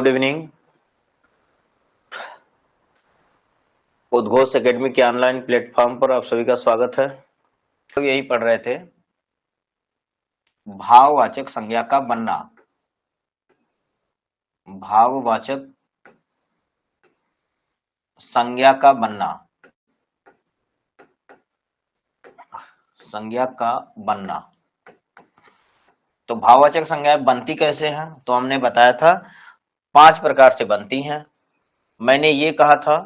Good evening. उद्घोष academy के online platform पर आप सभी का स्वागत है। तो यही पढ़ रहे थे भाववाचक संज्ञा का बनना। भाववाचक संज्ञा का बनना, संज्ञा का बनना। तो भाववाचक संज्ञाएं बनती कैसे हैं? तो हमने बताया था 5 प्रकार से बनती हैं। मैंने ये कहा था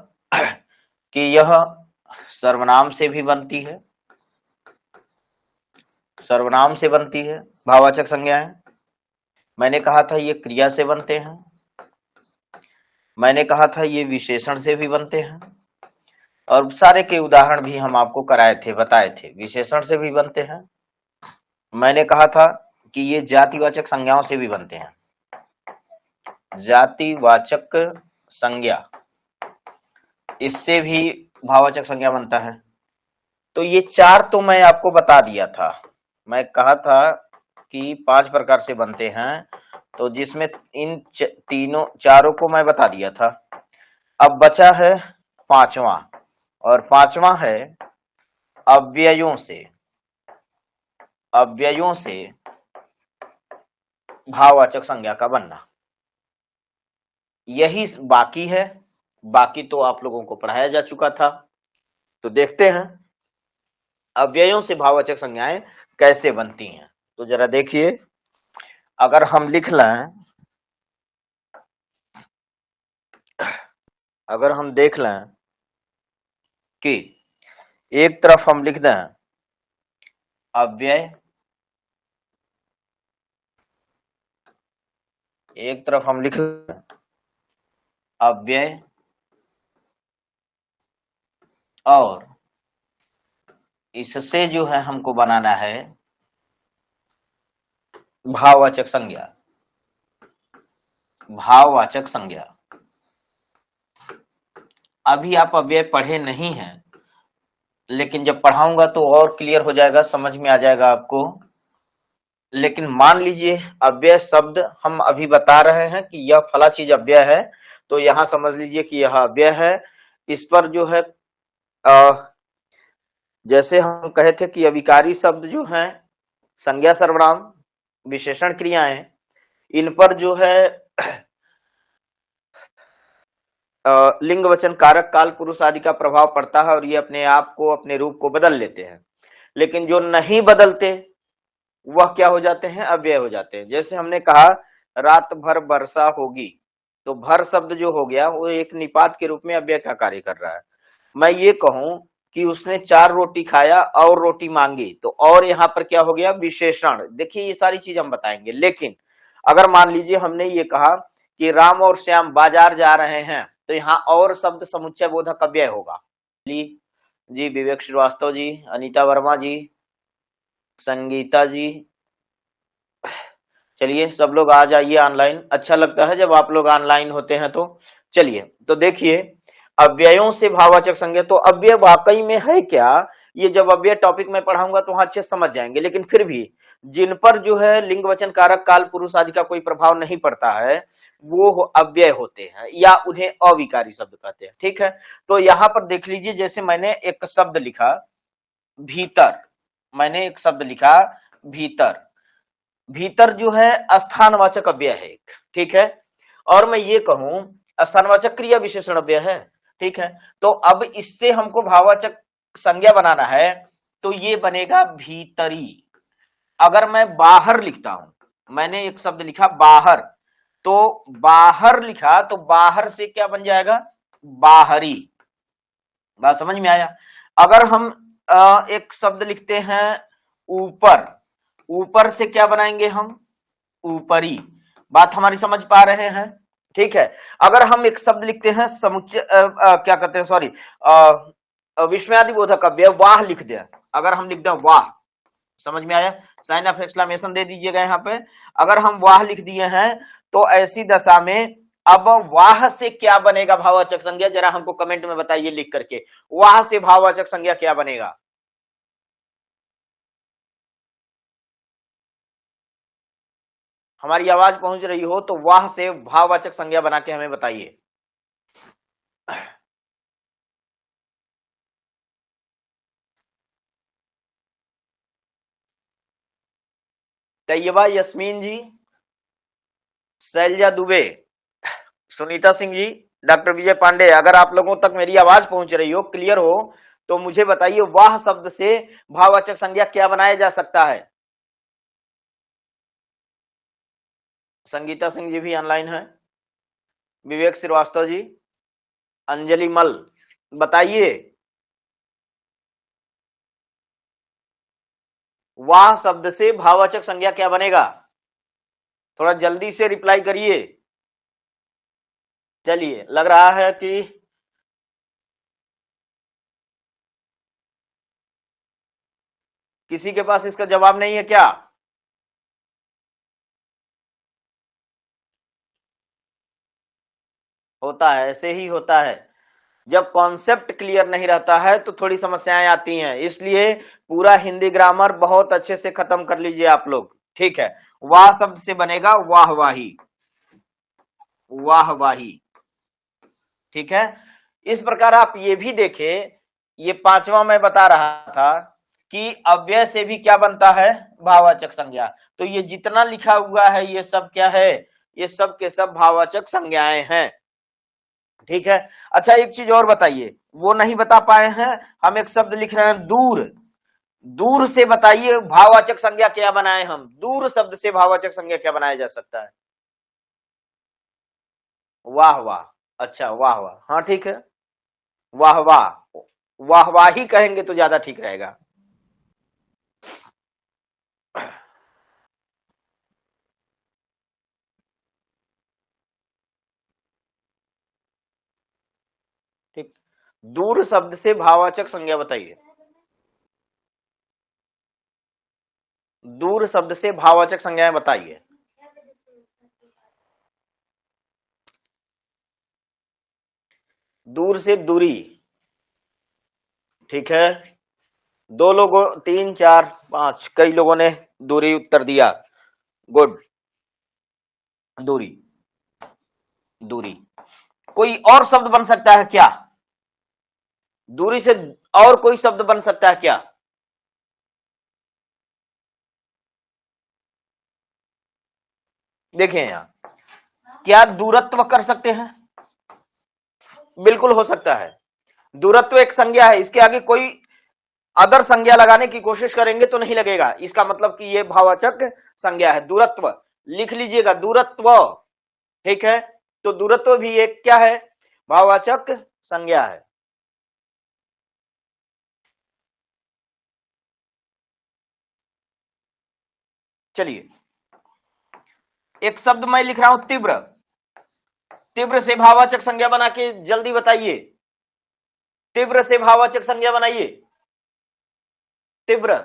कि यह सर्वनाम से भी बनती है, सर्वनाम से बनती है भाववाचक संज्ञाएं। मैंने कहा था ये क्रिया से बनते हैं। मैंने कहा था ये विशेषण से भी बनते हैं, और सारे के उदाहरण भी हम आपको कराए थे, बताए थे। विशेषण से भी बनते हैं। मैंने कहा था कि ये जातिवाचक संज्ञाओं से भी बनते हैं। जातिवाचक संज्ञा, इससे भी भाववाचक संज्ञा बनता है। तो ये 4 तो मैं आपको बता दिया था। मैं कहा था कि 5 प्रकार से बनते हैं, तो जिसमें इन तीनों चारों को मैं बता दिया था। अब बचा है 5वां, और 5वां है अव्ययों से। अव्ययों से भाववाचक संज्ञा का बनना, यही बाकी है। बाकी तो आप लोगों को पढ़ाया जा चुका था। तो देखते हैं अव्ययों से भाववाचक संज्ञाएं कैसे बनती हैं। तो जरा देखिए, अगर हम लिख लें, अगर हम देख लें कि एक तरफ हम लिख दें अव्यय, एक तरफ हम लिख लें अव्यय, और इससे जो है हमको बनाना है भाववाचक संज्ञा। भाववाचक संज्ञा अभी आप अव्यय पढ़े नहीं हैं, लेकिन जब पढ़ाऊंगा तो और क्लियर हो जाएगा, समझ में आ जाएगा आपको। लेकिन मान लीजिए अव्यय शब्द हम अभी बता रहे हैं कि यह फला चीज अव्यय है, तो यहां समझ लीजिए कि यह अव्यय है। इस पर जो है जैसे हम कहे थे कि अविकारी शब्द जो हैं, संज्ञा सर्वनाम विशेषण क्रियाएं, इन पर जो है लिंग वचन कारक काल पुरुष आदि का प्रभाव पड़ता है, और ये अपने आप को, अपने रूप को बदल लेते हैं। लेकिन जो नहीं बदलते वह क्या हो जाते हैं? अव्यय हो जाते हैं। जैसे हमने कहा रात भर वर्षा होगी, तो भर शब्द जो हो गया वो एक निपात के रूप में अव्यय का कार्य कर रहा है। मैं ये कहूं कि उसने 4 रोटी खाया और रोटी मांगी, तो और यहाँ पर क्या हो गया? विशेषण। देखिए ये सारी चीज हम बताएंगे। लेकिन अगर मान लीजिए हमने ये कहा कि राम और श्याम बाजार जा रहे हैं, तो यहाँ और शब्द समुच्चय बोधक अव्यय होगा। जी, विवेक श्रीवास्तव जी, अनीता वर्मा जी, संगीता जी, चलिए सब लोग आ जाइए ऑनलाइन। अच्छा लगता है जब आप लोग ऑनलाइन होते हैं। तो चलिए, तो देखिए अव्ययों से भाववाचक संज्ञा। तो अव्यय वाकई में है क्या? ये जब अव्यय टॉपिक में पढ़ाऊंगा तो वहां अच्छे समझ जाएंगे। लेकिन फिर भी जिन पर जो है लिंग वचन कारक काल पुरुष आदि का कोई प्रभाव नहीं पड़ता है, वो अव्यय होते हैं, या उन्हें अविकारी शब्द कहते हैं। ठीक है, तो यहां पर देख लीजिए, जैसे मैंने एक शब्द लिखा भीतर, मैंने एक शब्द लिखा भीतर। भीतर जो है स्थानवाचक अव्यय है एक। ठीक है, और मैं ये कहूं स्थानवाचक क्रिया विशेषण अव्यय है। ठीक है, तो अब इससे हमको भाववाचक संज्ञा बनाना है, तो ये बनेगा भीतरी। अगर मैं बाहर लिखता हूं, मैंने एक शब्द लिखा बाहर, तो बाहर लिखा तो बाहर से क्या बन जाएगा? बाहरी। बात समझ में आया? अगर हम एक शब्द लिखते हैं ऊपर, ऊपर से क्या बनाएंगे हम? ऊपरी। बात हमारी समझ पा रहे हैं? ठीक है, अगर हम एक शब्द लिखते हैं समुच्चय क्या कहते हैं, सॉरी, विस्मयादि बोधक अव्यय, वाह लिख दे। अगर हम लिख दें वाह, समझ में आया? साइन ऑफ एक्सक्लेमेशन दे दीजिएगा यहाँ पे। अगर हम वाह लिख दिए हैं, तो ऐसी दशा में अब वाह से क्या बनेगा भाववाचक संज्ञा? जरा हमको कमेंट में बताइए लिख करके, वाह से भाववाचक संज्ञा क्या बनेगा? हमारी आवाज पहुंच रही हो तो वाह से भाववाचक संज्ञा बना के हमें बताइए। तैयबा यस्मीन जी, शैलजा दुबे, सुनीता सिंह जी, डॉक्टर विजय पांडे, अगर आप लोगों तक मेरी आवाज पहुंच रही हो, क्लियर हो, तो मुझे बताइए वाह शब्द से भाववाचक संज्ञा क्या बनाया जा सकता है। संगीता सिंह जी भी ऑनलाइन है, विवेक श्रीवास्तव जी, अंजलि मल, बताइए वाह शब्द से भाववाचक संज्ञा क्या बनेगा। थोड़ा जल्दी से रिप्लाई करिए। चलिए, लग रहा है कि किसी के पास इसका जवाब नहीं है क्या। होता है, ऐसे ही होता है, जब कॉन्सेप्ट क्लियर नहीं रहता है तो थोड़ी समस्याएं आती हैं, इसलिए पूरा हिंदी ग्रामर बहुत अच्छे से खत्म कर लीजिए आप लोग, ठीक है। वाह शब्द से बनेगा वाहवाही, वाहवाही, ठीक है। इस प्रकार आप ये भी देखें, ये पांचवा मैं बता रहा था कि अव्यय से भी क्या बनता है, भाववाचक संज्ञा। तो ये जितना लिखा हुआ है ये सब क्या है, ये सब के सब भाववाचक संज्ञाएं हैं, ठीक है। अच्छा, एक चीज और बताइए, वो नहीं बता पाए हैं, हम एक शब्द लिख रहे हैं दूर, दूर से बताइए भाववाचक संज्ञा क्या बनाए हम, दूर शब्द से भाववाचक संज्ञा क्या बनाया जा सकता है। वाह वाह, अच्छा वाह वाह, हाँ ठीक है, वाह वाह, वाह वाह ही कहेंगे तो ज्यादा ठीक रहेगा। ठीक, दूर शब्द से भाववाचक संज्ञा बताइए, दूर शब्द से भाववाचक संज्ञाएं बताइए। दूर से दूरी, ठीक है, दो लोगों, तीन चार पांच, कई लोगों ने दूरी उत्तर दिया, गुड, दूरी, दूरी। कोई और शब्द बन सकता है क्या, दूरी से और कोई शब्द बन सकता है क्या। देखें यहां, क्या दूरत्व कर सकते हैं, बिल्कुल हो सकता है, दूरत्व एक संज्ञा है, इसके आगे कोई अदर संज्ञा लगाने की कोशिश करेंगे तो नहीं लगेगा, इसका मतलब कि यह भाववाचक संज्ञा है, दूरत्व, लिख लीजिएगा दूरत्व, ठीक है। तो दूरत्व भी एक क्या है, भाववाचक संज्ञा है। चलिए, एक शब्द मैं लिख रहा हूं तीव्र, तीव्र से भाववाचक संज्ञा बना के जल्दी बताइए, तीव्र से भाववाचक संज्ञा बनाइए, तीव्र,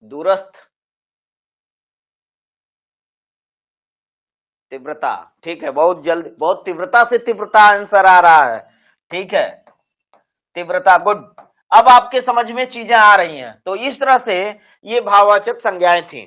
दूरस्थ, तीव्रता, ठीक है, बहुत जल्द, बहुत तीव्रता से तीव्रता आंसर आ रहा है, ठीक है, तीव्रता, गुड। अब आपके समझ में चीजें आ रही हैं, तो इस तरह से ये भाववाचक संज्ञाएं थी,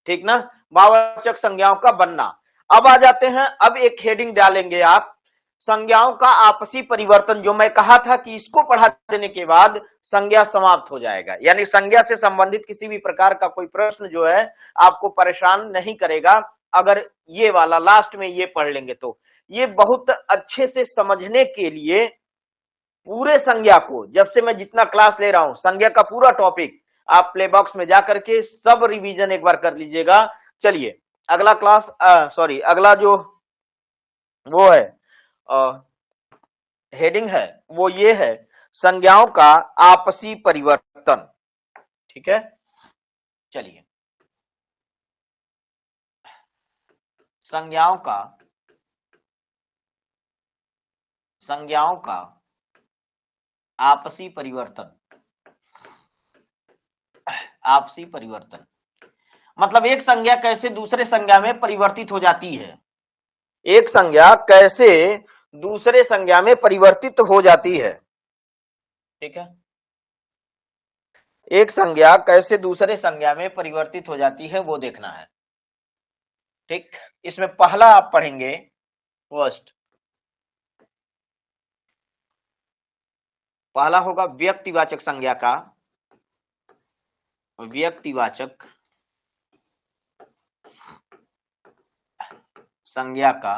ठीक ना, भाववाचक संज्ञाओं का बनना। अब आ जाते हैं, अब एक हेडिंग डालेंगे आप, संज्ञाओं का आपसी परिवर्तन, जो मैं कहा था कि इसको पढ़ा देने के बाद संज्ञा समाप्त हो जाएगा, यानी संज्ञा से संबंधित किसी भी प्रकार का कोई प्रश्न जो है आपको परेशान नहीं करेगा, अगर ये वाला लास्ट में ये पढ़ लेंगे तो। ये बहुत अच्छे से समझने के लिए पूरे संज्ञा को, जब से मैं जितना क्लास ले रहा हूं, संज्ञा का पूरा टॉपिक आप प्ले बॉक्स में जाकर के सब रिवीजन एक बार कर लीजिएगा। चलिए, अगला क्लास, सॉरी, अगला जो वो है हेडिंग है वो ये है, संज्ञाओं का आपसी परिवर्तन, ठीक है। चलिए, संज्ञाओं का, संज्ञाओं का आपसी परिवर्तन, आपसी परिवर्तन मतलब एक संज्ञा कैसे दूसरे संज्ञा में परिवर्तित हो जाती है, एक संज्ञा कैसे दूसरे संज्ञा में परिवर्तित हो जाती है। ठीक है, एक संज्ञा कैसे दूसरे संज्ञा में परिवर्तित हो जाती है वो देखना है। ठीक, इसमें पहला आप पढ़ेंगे फर्स्ट, पहला होगा व्यक्तिवाचक संज्ञा का, व्यक्तिवाचक संज्ञा का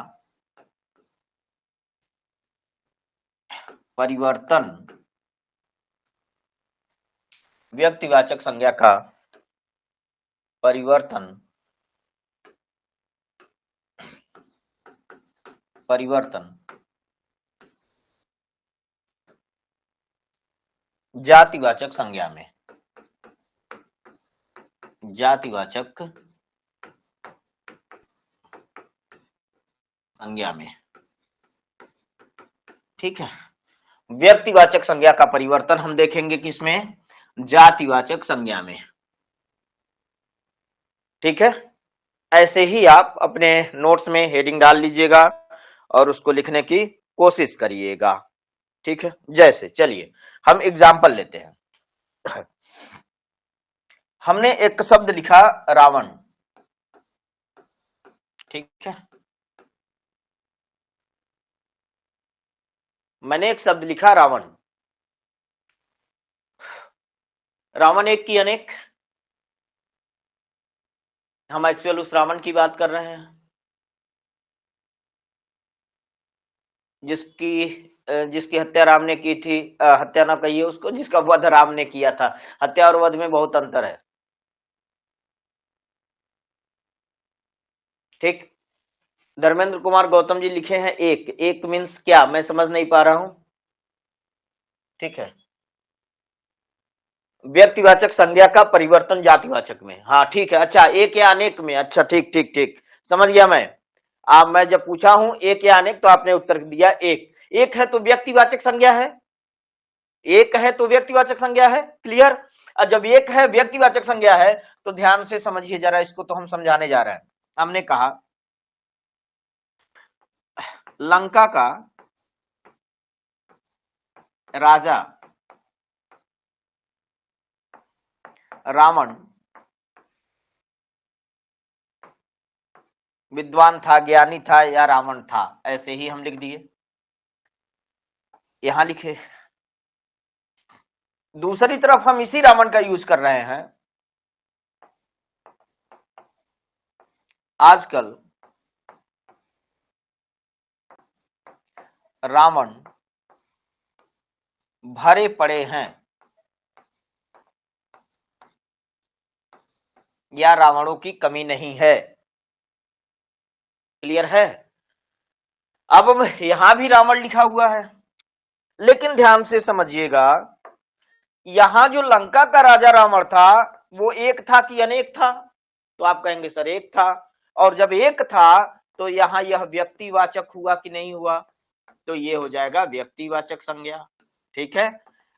परिवर्तन, व्यक्तिवाचक संज्ञा का परिवर्तन, जातिवाचक संज्ञा में, जातिवाचक संज्ञा में। ठीक है, व्यक्तिवाचक संज्ञा का परिवर्तन हम देखेंगे किसमें, जातिवाचक संज्ञा में। ठीक है, ऐसे ही आप अपने नोट्स में हेडिंग डाल लीजिएगा और उसको लिखने की कोशिश करिएगा। ठीक है, जैसे चलिए हम एग्जाम्पल लेते हैं। हमने एक शब्द लिखा रावण। ठीक है, मैंने एक शब्द लिखा रावण। रावण एक की अनेक, हम एक्चुअल उस रावण की बात कर रहे हैं जिसकी हत्या राम ने की थी, हत्या ना कहिए उसको, जिसका वध राम ने किया था। हत्या और वध में बहुत अंतर है। ठीक, धर्मेंद्र कुमार गौतम जी लिखे हैं एक मीन्स क्या, मैं समझ नहीं पा रहा हूं। ठीक है, व्यक्तिवाचक संज्ञा का परिवर्तन जातिवाचक में। हाँ ठीक है, अच्छा एक या अनेक में, अच्छा ठीक ठीक ठीक, समझ गया मैं। मैं जब पूछा हूं एक या अनेक तो आपने उत्तर दिया एक है तो व्यक्तिवाचक संज्ञा है, एक है तो व्यक्तिवाचक संज्ञा है, क्लियर। और जब एक है व्यक्तिवाचक संज्ञा है तो ध्यान से समझिए जरा, इसको तो हम समझाने जा रहे हैं। हमने कहा लंका का राजा रावण विद्वान था, ज्ञानी था या रावण था, ऐसे ही हम लिख दिए, यहां लिखे। दूसरी तरफ हम इसी रावण का यूज कर रहे हैं। आजकल रावण भरे पड़े हैं या रावणों की कमी नहीं है, क्लियर है। अब यहां भी रावण लिखा हुआ है, लेकिन ध्यान से समझिएगा, यहां जो लंका का राजा रावण था वो एक था कि अनेक था, तो आप कहेंगे सर एक था, और जब एक था तो यहां यह व्यक्तिवाचक हुआ कि नहीं हुआ, तो ये हो जाएगा व्यक्तिवाचक संज्ञा। ठीक है,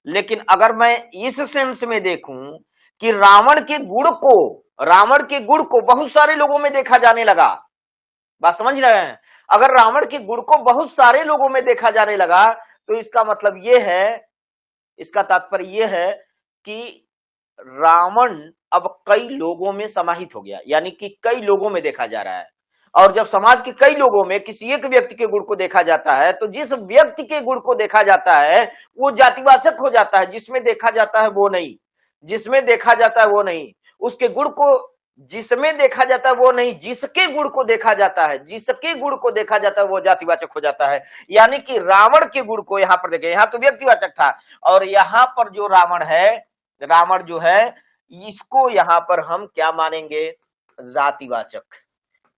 लेकिन अगर मैं इस सेंस में देखूं कि रावण के गुण को बहुत सारे लोगों में देखा जाने लगा, बात समझ रहे हैं, अगर रावण के गुण को बहुत सारे लोगों में देखा जाने लगा तो इसका मतलब यह है, इसका तात्पर्य यह है कि रावण अब कई लोगों में समाहित हो गया, यानी कि कई लोगों में देखा जा रहा है। और जब समाज के कई लोगों में किसी एक व्यक्ति के गुण को देखा जाता है तो जिस व्यक्ति के गुण को देखा जाता है वो जातिवाचक हो जाता है, जिसमें देखा जाता है वो नहीं, जिसमें देखा जाता है वो नहीं, उसके गुण को जिसमें देखा जाता है वो नहीं, जिसके गुण को देखा जाता है, जिसके गुण को देखा जाता है वो जातिवाचक हो जाता है। यानी कि रावण के गुण को यहां पर देखें, यहां तो व्यक्तिवाचक था, और यहां पर जो रावण है, रावण जो है इसको यहां पर हम क्या मानेंगे,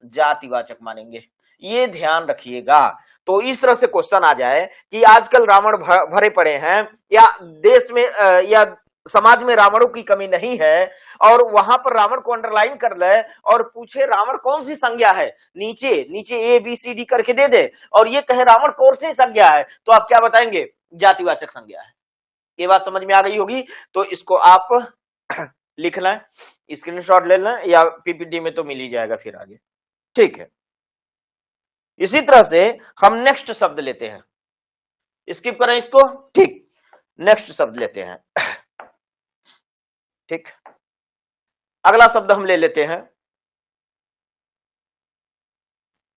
जातिवाचक मानेंगे, ये ध्यान रखिएगा। तो इस तरह से क्वेश्चन आ जाए कि आजकल रावण भरे पड़े हैं या देश में या समाज में रावणों की कमी नहीं है, और वहां पर रावण को अंडरलाइन कर ले और पूछे रावण कौन सी संज्ञा है, नीचे ए बी सी डी करके दे दे और ये कहे रावण कौन सी संज्ञा है, तो आप क्या बताएंगे, जातिवाचक संज्ञा है। ये बात समझ में आ गई होगी, तो इसको आप लिख लें, स्क्रीनशॉट ले लें या पीपीटी में तो मिल ही जाएगा फिर आगे। ठीक है, इसी तरह से हम नेक्स्ट शब्द लेते हैं, स्किप करें इसको, ठीक, नेक्स्ट शब्द लेते हैं। ठीक, अगला शब्द हम ले लेते हैं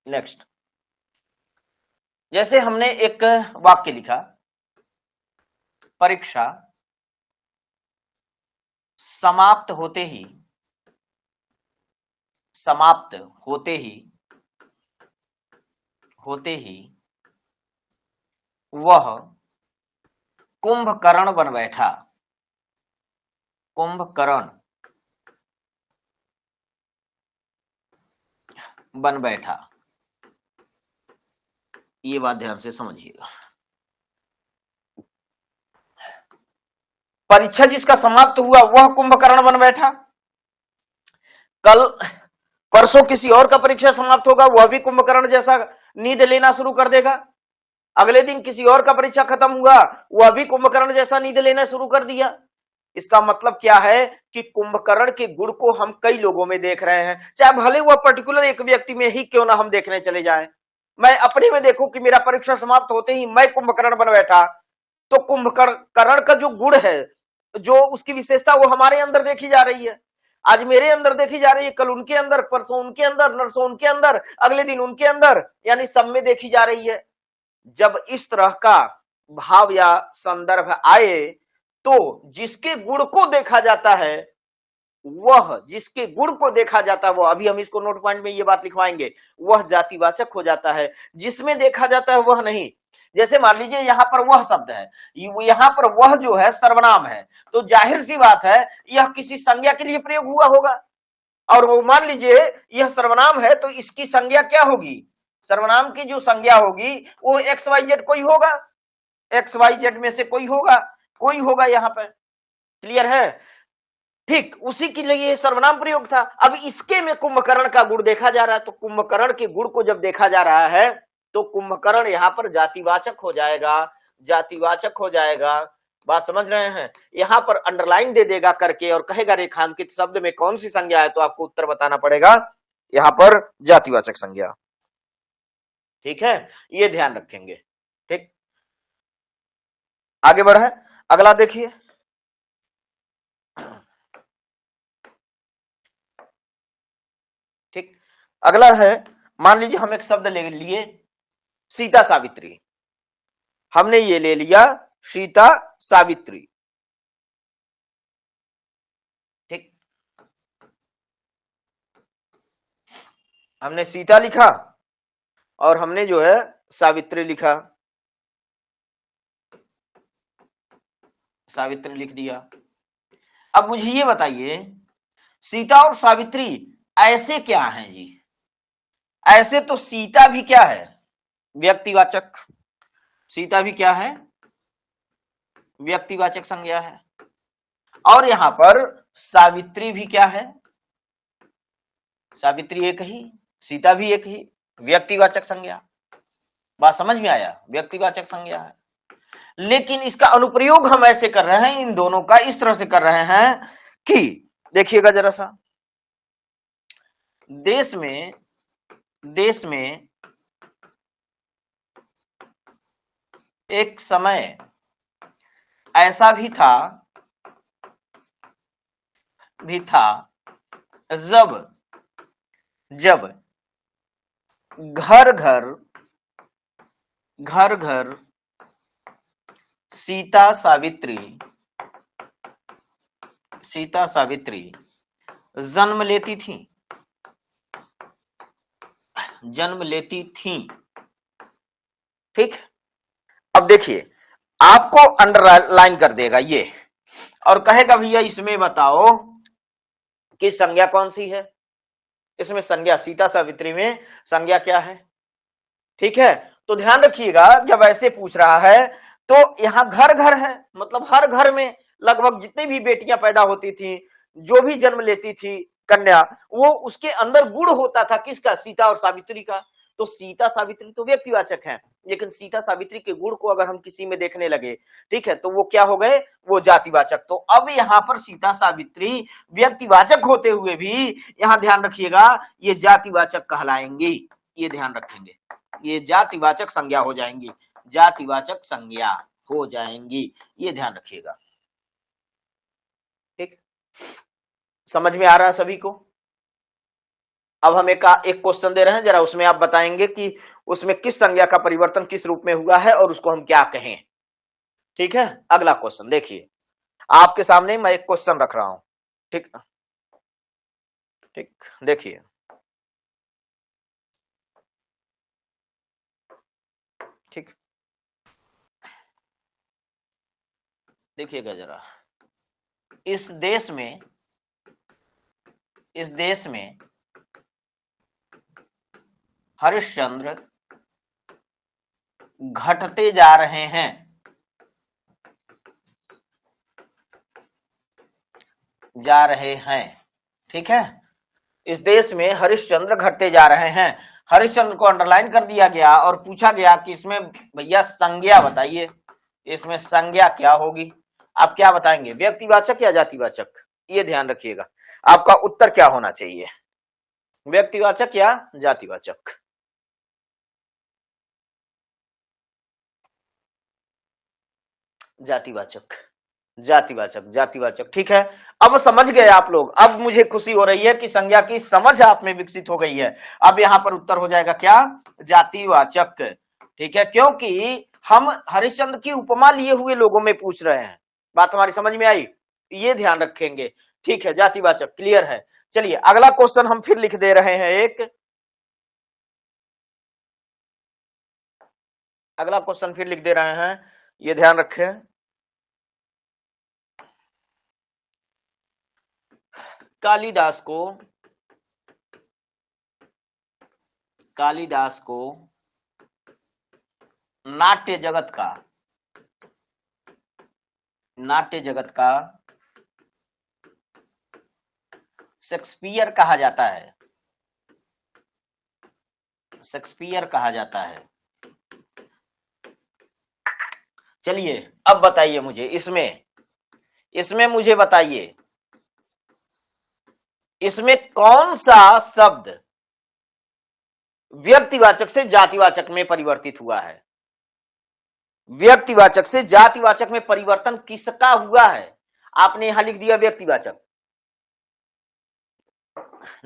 नेक्स्ट। जैसे हमने एक वाक्य लिखा, परीक्षा समाप्त होते ही, समाप्त होते ही, होते ही वह कुंभकर्ण बन बैठा, कुंभकर्ण बन बैठा। ये बात ध्यान से समझिएगा। परीक्षा जिसका समाप्त हुआ वह कुंभकर्ण बन बैठा। कल परसों किसी और का परीक्षा समाप्त होगा, वह भी कुंभकर्ण जैसा नींद लेना शुरू कर देगा। अगले दिन किसी और का परीक्षा खत्म हुआ, वह भी कुंभकर्ण जैसा नींद लेना शुरू कर दिया। इसका मतलब क्या है कि कुंभकर्ण के गुण को हम कई लोगों में देख रहे हैं, चाहे भले वह पर्टिकुलर एक व्यक्ति में ही क्यों ना हम देखने चले जाएं। मैं अपने में देखूं कि मेरा परीक्षा समाप्त होते ही मैं कुंभकर्ण बन बैठा, तो कुंभकर्ण का जो गुण है, जो उसकी विशेषता, वो हमारे अंदर देखी जा रही है। आज मेरे अंदर देखी जा रही है, कल उनके अंदर, परसों उनके अंदर, नरसों उनके अंदर, अगले दिन उनके अंदर, यानी सब में देखी जा रही है। जब इस तरह का भाव या संदर्भ आए तो जिसके गुण को देखा जाता है, वह जिसके गुण को देखा जाता है, वह, अभी हम इसको नोट पॉइंट में ये बात लिखवाएंगे, वह जातिवाचक हो जाता है। जिसमें देखा जाता है वह नहीं। जैसे मान लीजिए यहाँ पर वह शब्द है, यहाँ पर वह जो है सर्वनाम है, तो जाहिर सी बात है यह किसी संज्ञा के लिए प्रयोग हुआ होगा। और वो मान लीजिए यह सर्वनाम है, तो इसकी संज्ञा क्या होगी? सर्वनाम की जो संज्ञा होगी वो एक्स वाई जेड कोई होगा, एक्स वाई जेड में से कोई होगा यहाँ पे। क्लियर है? ठीक, उसी के लिए सर्वनाम प्रयोग था। अब इसके में कुंभकर्ण का गुण देखा जा रहा है, तो कुंभकर्ण के गुण को जब देखा जा रहा है तो कुंभकर्ण यहाँ पर जातिवाचक हो जाएगा, जातिवाचक हो जाएगा। बात समझ रहे हैं? यहाँ पर अंडरलाइन दे देगा करके और कहेगा रेखांकित शब्द में कौन सी संज्ञा है, तो आपको उत्तर बताना पड़ेगा यहाँ पर जातिवाचक संज्ञा। ठीक है, ये ध्यान रखेंगे। ठीक, आगे बढ़े, अगला देखिए। ठीक, अगला है, मान लीजिए हम एक शब्द ले लिए सीता सावित्री। हमने ये ले लिया सीता सावित्री। ठीक, हमने सीता लिखा और हमने जो है सावित्री लिखा, सावित्री लिख दिया। अब मुझे ये बताइए, सीता और सावित्री ऐसे क्या हैं जी? ऐसे तो सीता भी क्या है? व्यक्तिवाचक। सीता भी क्या है? व्यक्तिवाचक संज्ञा है। और यहां पर सावित्री भी क्या है? सावित्री एक ही, सीता भी एक ही, व्यक्तिवाचक संज्ञा। बात समझ में आया? व्यक्तिवाचक संज्ञा है, लेकिन इसका अनुप्रयोग हम ऐसे कर रहे हैं, इन दोनों का इस तरह से कर रहे हैं कि देखिएगा जरा सा, देश में एक समय ऐसा भी था जब घर घर सीता सावित्री जन्म लेती थी। ठीक, अब देखिए, आपको अंडरलाइन कर देगा ये और कहेगा भैया इसमें बताओ कि संज्ञा कौन सी है? इसमें संज्ञा, सीता सावित्री में संज्ञा क्या है? ठीक है, तो ध्यान रखिएगा, जब ऐसे पूछ रहा है तो यहाँ घर है, मतलब हर घर में लगभग जितनी भी बेटियां पैदा होती थी, जो भी जन्म लेती थी कन्या, वो उसके अंदर गुण होता था किसका? सीता और सावित्री का। तो सीता सावित्री तो व्यक्तिवाचक है, लेकिन सीता सावित्री के गुण को अगर हम किसी में देखने लगे, ठीक है, तो वो क्या हो गए? वो जातिवाचक। तो अब यहाँ पर सीता सावित्री व्यक्तिवाचक होते हुए भी यहाँ ध्यान रखिएगा ये जातिवाचक कहलाएंगे, ये ध्यान रखेंगे। ये जातिवाचक संज्ञा हो जाएंगी, जातिवाचक संज्ञा हो जाएंगी, ये ध्यान रखिएगा। ठीक, समझ में आ रहा है सभी को? अब हम एक क्वेश्चन दे रहे हैं, जरा उसमें आप बताएंगे कि उसमें किस संज्ञा का परिवर्तन किस रूप में हुआ है और उसको हम क्या कहें। ठीक है, अगला क्वेश्चन देखिए, आपके सामने मैं एक क्वेश्चन रख रहा हूं। ठीक ठीक, देखिए ठीक, देखिएगा जरा, इस देश में हरिश्चंद्र घटते जा रहे हैं, ठीक है, इस देश में हरिश्चंद्र घटते जा रहे हैं। हरिश्चंद्र को अंडरलाइन कर दिया गया और पूछा गया कि इसमें भैया संज्ञा बताइए, इसमें संज्ञा क्या होगी। आप क्या बताएंगे, व्यक्तिवाचक या जातिवाचक? ये ध्यान रखिएगा, आपका उत्तर क्या होना चाहिए, व्यक्तिवाचक या जातिवाचक? जातिवाचक, जातिवाचक, जातिवाचक। ठीक है, अब समझ गए आप लोग। अब मुझे खुशी हो रही है कि संज्ञा की समझ आप में विकसित हो गई है। अब यहां पर उत्तर हो जाएगा क्या, जातिवाचक। ठीक है, क्योंकि हम हरिश्चंद्र की उपमा लिए हुए लोगों में पूछ रहे हैं। बात हमारी समझ में आई, ये ध्यान रखेंगे। ठीक है, जातिवाचक क्लियर है। चलिए अगला क्वेश्चन हम फिर लिख दे रहे हैं, अगला क्वेश्चन फिर लिख दे रहे हैं, ये ध्यान रखें। कालिदास को नाट्य जगत का शेक्सपियर कहा जाता है, शेक्सपियर कहा जाता है। चलिए अब बताइए मुझे, इसमें मुझे बताइए, इसमें कौन सा शब्द व्यक्तिवाचक से जातिवाचक में परिवर्तित हुआ है? व्यक्तिवाचक से जातिवाचक में परिवर्तन किसका हुआ है? आपने यहां लिख दिया व्यक्तिवाचक।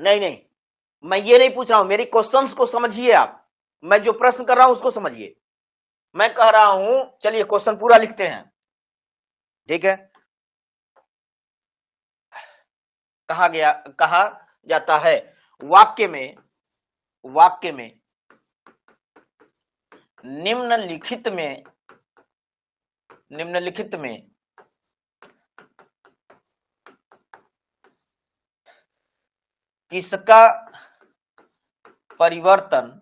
नहीं नहीं, मैं ये नहीं पूछ रहा हूं, मेरी क्वेश्चंस को समझिए आप। मैं जो प्रश्न कर रहा हूं उसको समझिए। मैं कह रहा हूं, चलिए क्वेश्चन पूरा लिखते हैं। ठीक है, कहा जाता है वाक्य में निम्नलिखित में किसका परिवर्तन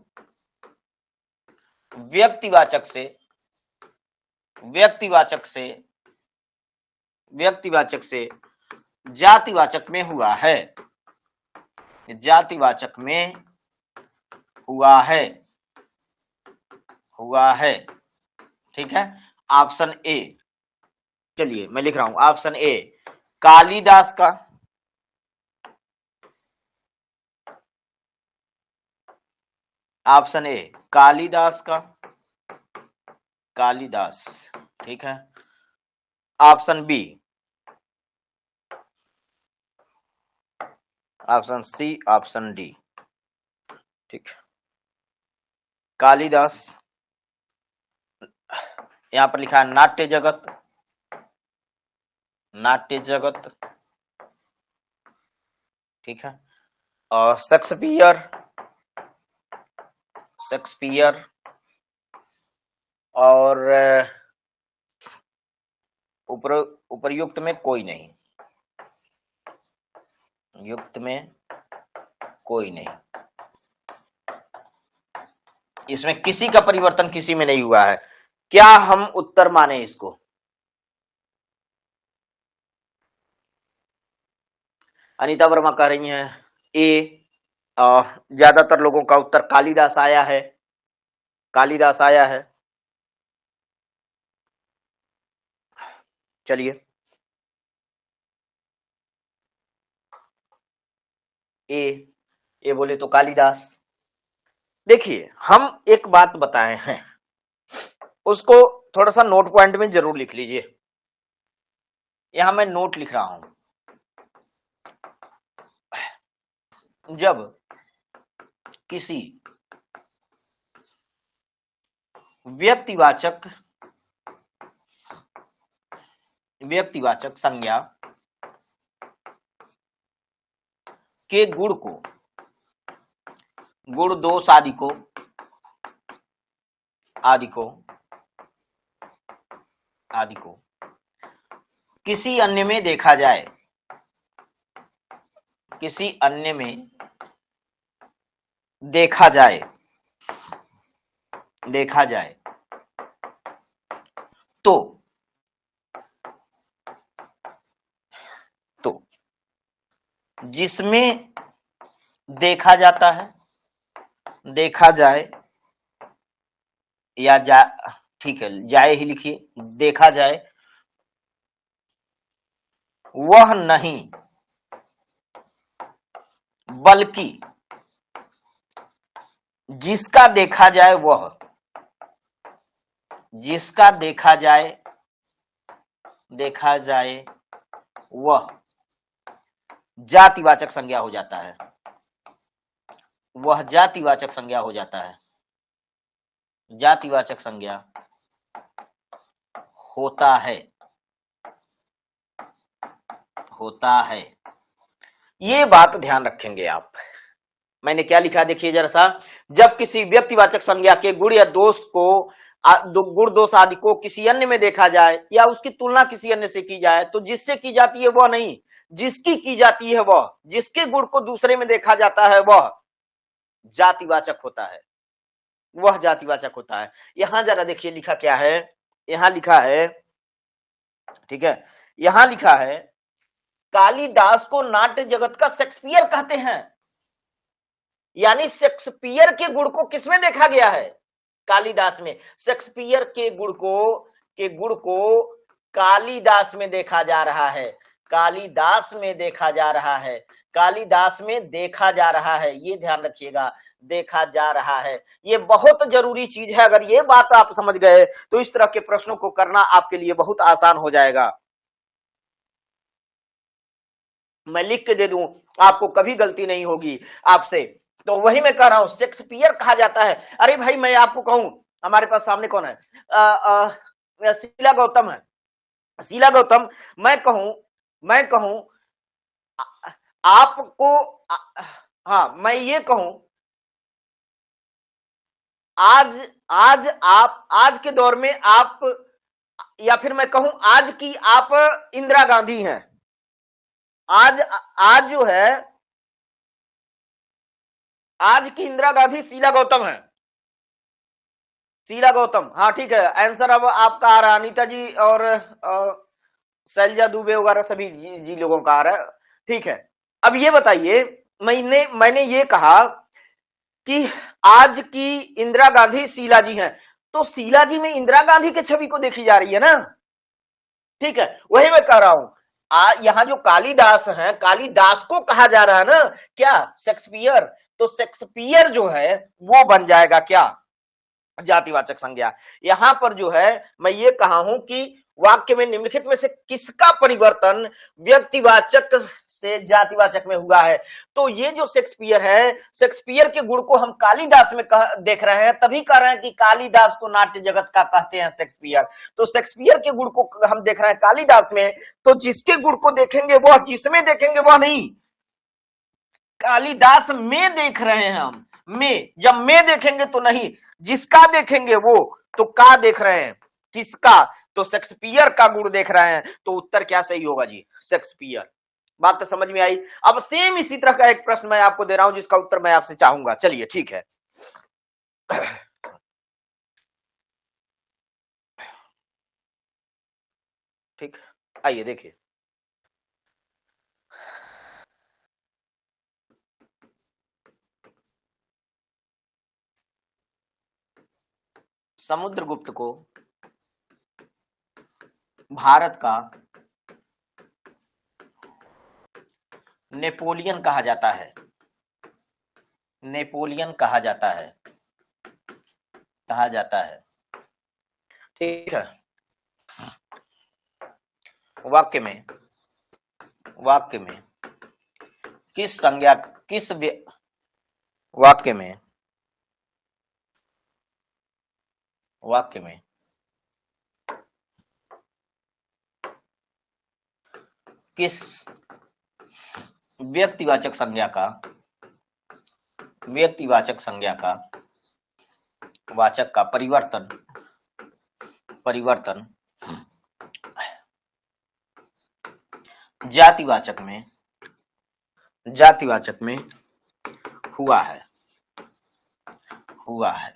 व्यक्तिवाचक से जातिवाचक में हुआ है, जातिवाचक में हुआ है। ठीक है, ऑप्शन ए, चलिए मैं लिख रहा हूं, ऑप्शन ए कालिदास का, ऑप्शन ए कालिदास का, कालिदास। ठीक है, option B, option C, option D. ठीक, कालिदास, यहां पर लिखा है नाट्य जगत। ठीक है, और शेक्सपियर और उपरयुक्त में कोई नहीं, युक्त में कोई नहीं, इसमें किसी का परिवर्तन किसी में नहीं हुआ है। क्या हम उत्तर माने इसको? अनीता वर्मा कह रही हैं ए। ज्यादातर लोगों का उत्तर कालिदास आया है, चलिए ए बोले तो कालिदास, देखिए हम एक बात बताए हैं, उसको थोड़ा सा नोट पॉइंट में जरूर लिख लीजिए। यहां मैं नोट लिख रहा हूं। जब किसी व्यक्तिवाचक संज्ञा के गुण को, गुण दोष आदि को किसी अन्य में देखा जाए, किसी अन्य में देखा जाए तो जिसमें देखा जाता है, देखा जाए या ठीक है जाए ही लिखिए, देखा जाए वह नहीं बल्कि जिसका देखा जाए वह, जिसका देखा जाए वह जातिवाचक संज्ञा हो जाता है, वह जातिवाचक संज्ञा हो जाता है, जातिवाचक संज्ञा होता है। ये बात ध्यान रखेंगे आप। मैंने क्या लिखा देखिए जरा सा, जब किसी व्यक्तिवाचक संज्ञा के गुण या दोष को, गुण दोष आदि को किसी अन्य में देखा जाए या उसकी तुलना किसी अन्य से की जाए तो जिससे की जाती है वह नहीं, जिसकी की जाती है वह, जिसके गुण को दूसरे में देखा जाता है वह जातिवाचक होता है, वह जातिवाचक होता है। यहां जरा देखिए लिखा क्या है, यहां लिखा है, ठीक है, यहां लिखा है कालिदास को नाट्य जगत का शेक्सपियर कहते हैं। यानी शेक्सपियर के गुण को किसमें देखा गया है, कालिदास में। शेक्सपियर के गुण को कालिदास में देखा जा रहा है, कालिदास में देखा जा रहा है, कालिदास में देखा जा रहा है। ये ध्यान रखिएगा, देखा जा रहा है, ये बहुत जरूरी चीज है। अगर ये बात आप समझ गए तो इस तरह के प्रश्नों को करना आपके लिए बहुत आसान हो जाएगा। मैं लिख के दे दूं, आपको कभी गलती नहीं होगी आपसे। तो वही मैं कह रहा हूं, शेक्सपियर कहा जाता है। अरे भाई मैं आपको कहूं, हमारे पास सामने कौन है, शीला गौतम है, शीला गौतम, मैं कहूं आपको, हाँ मैं ये कहूं आज के दौर में आप, या फिर मैं कहूं आज की आप इंदिरा गांधी हैं, आज जो है आज की इंदिरा गांधी शीला गौतम है, शीला गौतम। हाँ ठीक है, आंसर अब आपका आ रहा है, अनीता जी और शैलजा दुबे वगैरह सभी जी लोगों का आ रहा है, ठीक है। अब ये बताइए, मैंने ये कहा कि आज की इंदिरा गांधी शीला जी हैं, तो शीला जी में इंदिरा गांधी के छवि को देखी जा रही है ना, ठीक है, वही मैं कह रहा हूं। यहां जो कालिदास है, कालिदास को कहा जा रहा है ना क्या, शेक्सपियर, तो शेक्सपियर जो है वो बन जाएगा क्या, जातिवाचक संज्ञा। यहां पर जो है मैं ये कहा हूं कि वाक्य में निम्नलिखित में से किसका परिवर्तन व्यक्तिवाचक से जातिवाचक में हुआ है। तो ये जो शेक्सपियर है, शेक्सपियर के गुण को हम कालिदास में देख रहे हैं, तभी कह रहे हैं कि कालिदास को नाट्य जगत का कहते हैं शेक्सपियर। तो शेक्सपियर के गुण को हम देख रहे हैं कालिदास में, तो जिसके गुण को देखेंगे वह, जिसमें देखेंगे वह नहीं, कालिदास में देख रहे हैं हम, में, जब में देखेंगे तो नहीं, जिसका देखेंगे वो, तो का देख रहे हैं, किसका, तो शेक्सपियर का गुण देख रहे हैं। तो उत्तर क्या सही होगा जी, शेक्सपियर। बात तो समझ में आई। अब सेम इसी तरह का एक प्रश्न मैं आपको दे रहा हूं जिसका उत्तर मैं आपसे चाहूंगा। चलिए ठीक है, ठीक, आइए देखिए, समुद्रगुप्त को भारत का नेपोलियन कहा जाता है, नेपोलियन कहा जाता है। कहा जाता है। ठीक है, वाक्य में किस संज्ञा वाक्य में किस व्यक्तिवाचक संज्ञा का वाचक का परिवर्तन जातिवाचक में हुआ है।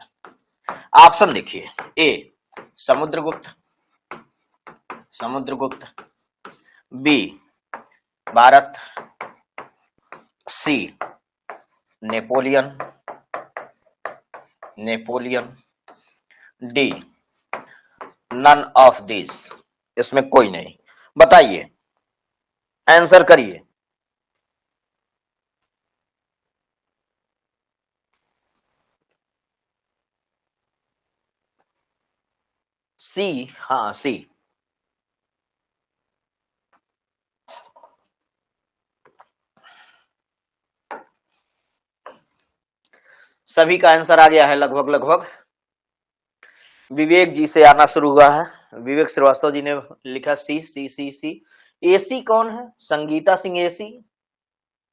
ऑप्शन देखिए, A Samudragupta, B Bharat, C Napoleon, D none of this. इसमें कोई नहीं। बताइए, आंसर करिए। सी, हाँ सी। सभी का आंसर आ गया है लगभग। विवेक जी से आना शुरू हुआ है। विवेक श्रीवास्तव जी ने लिखा सी सी सी सी। एसी कौन है? संगीता सिंह एसी।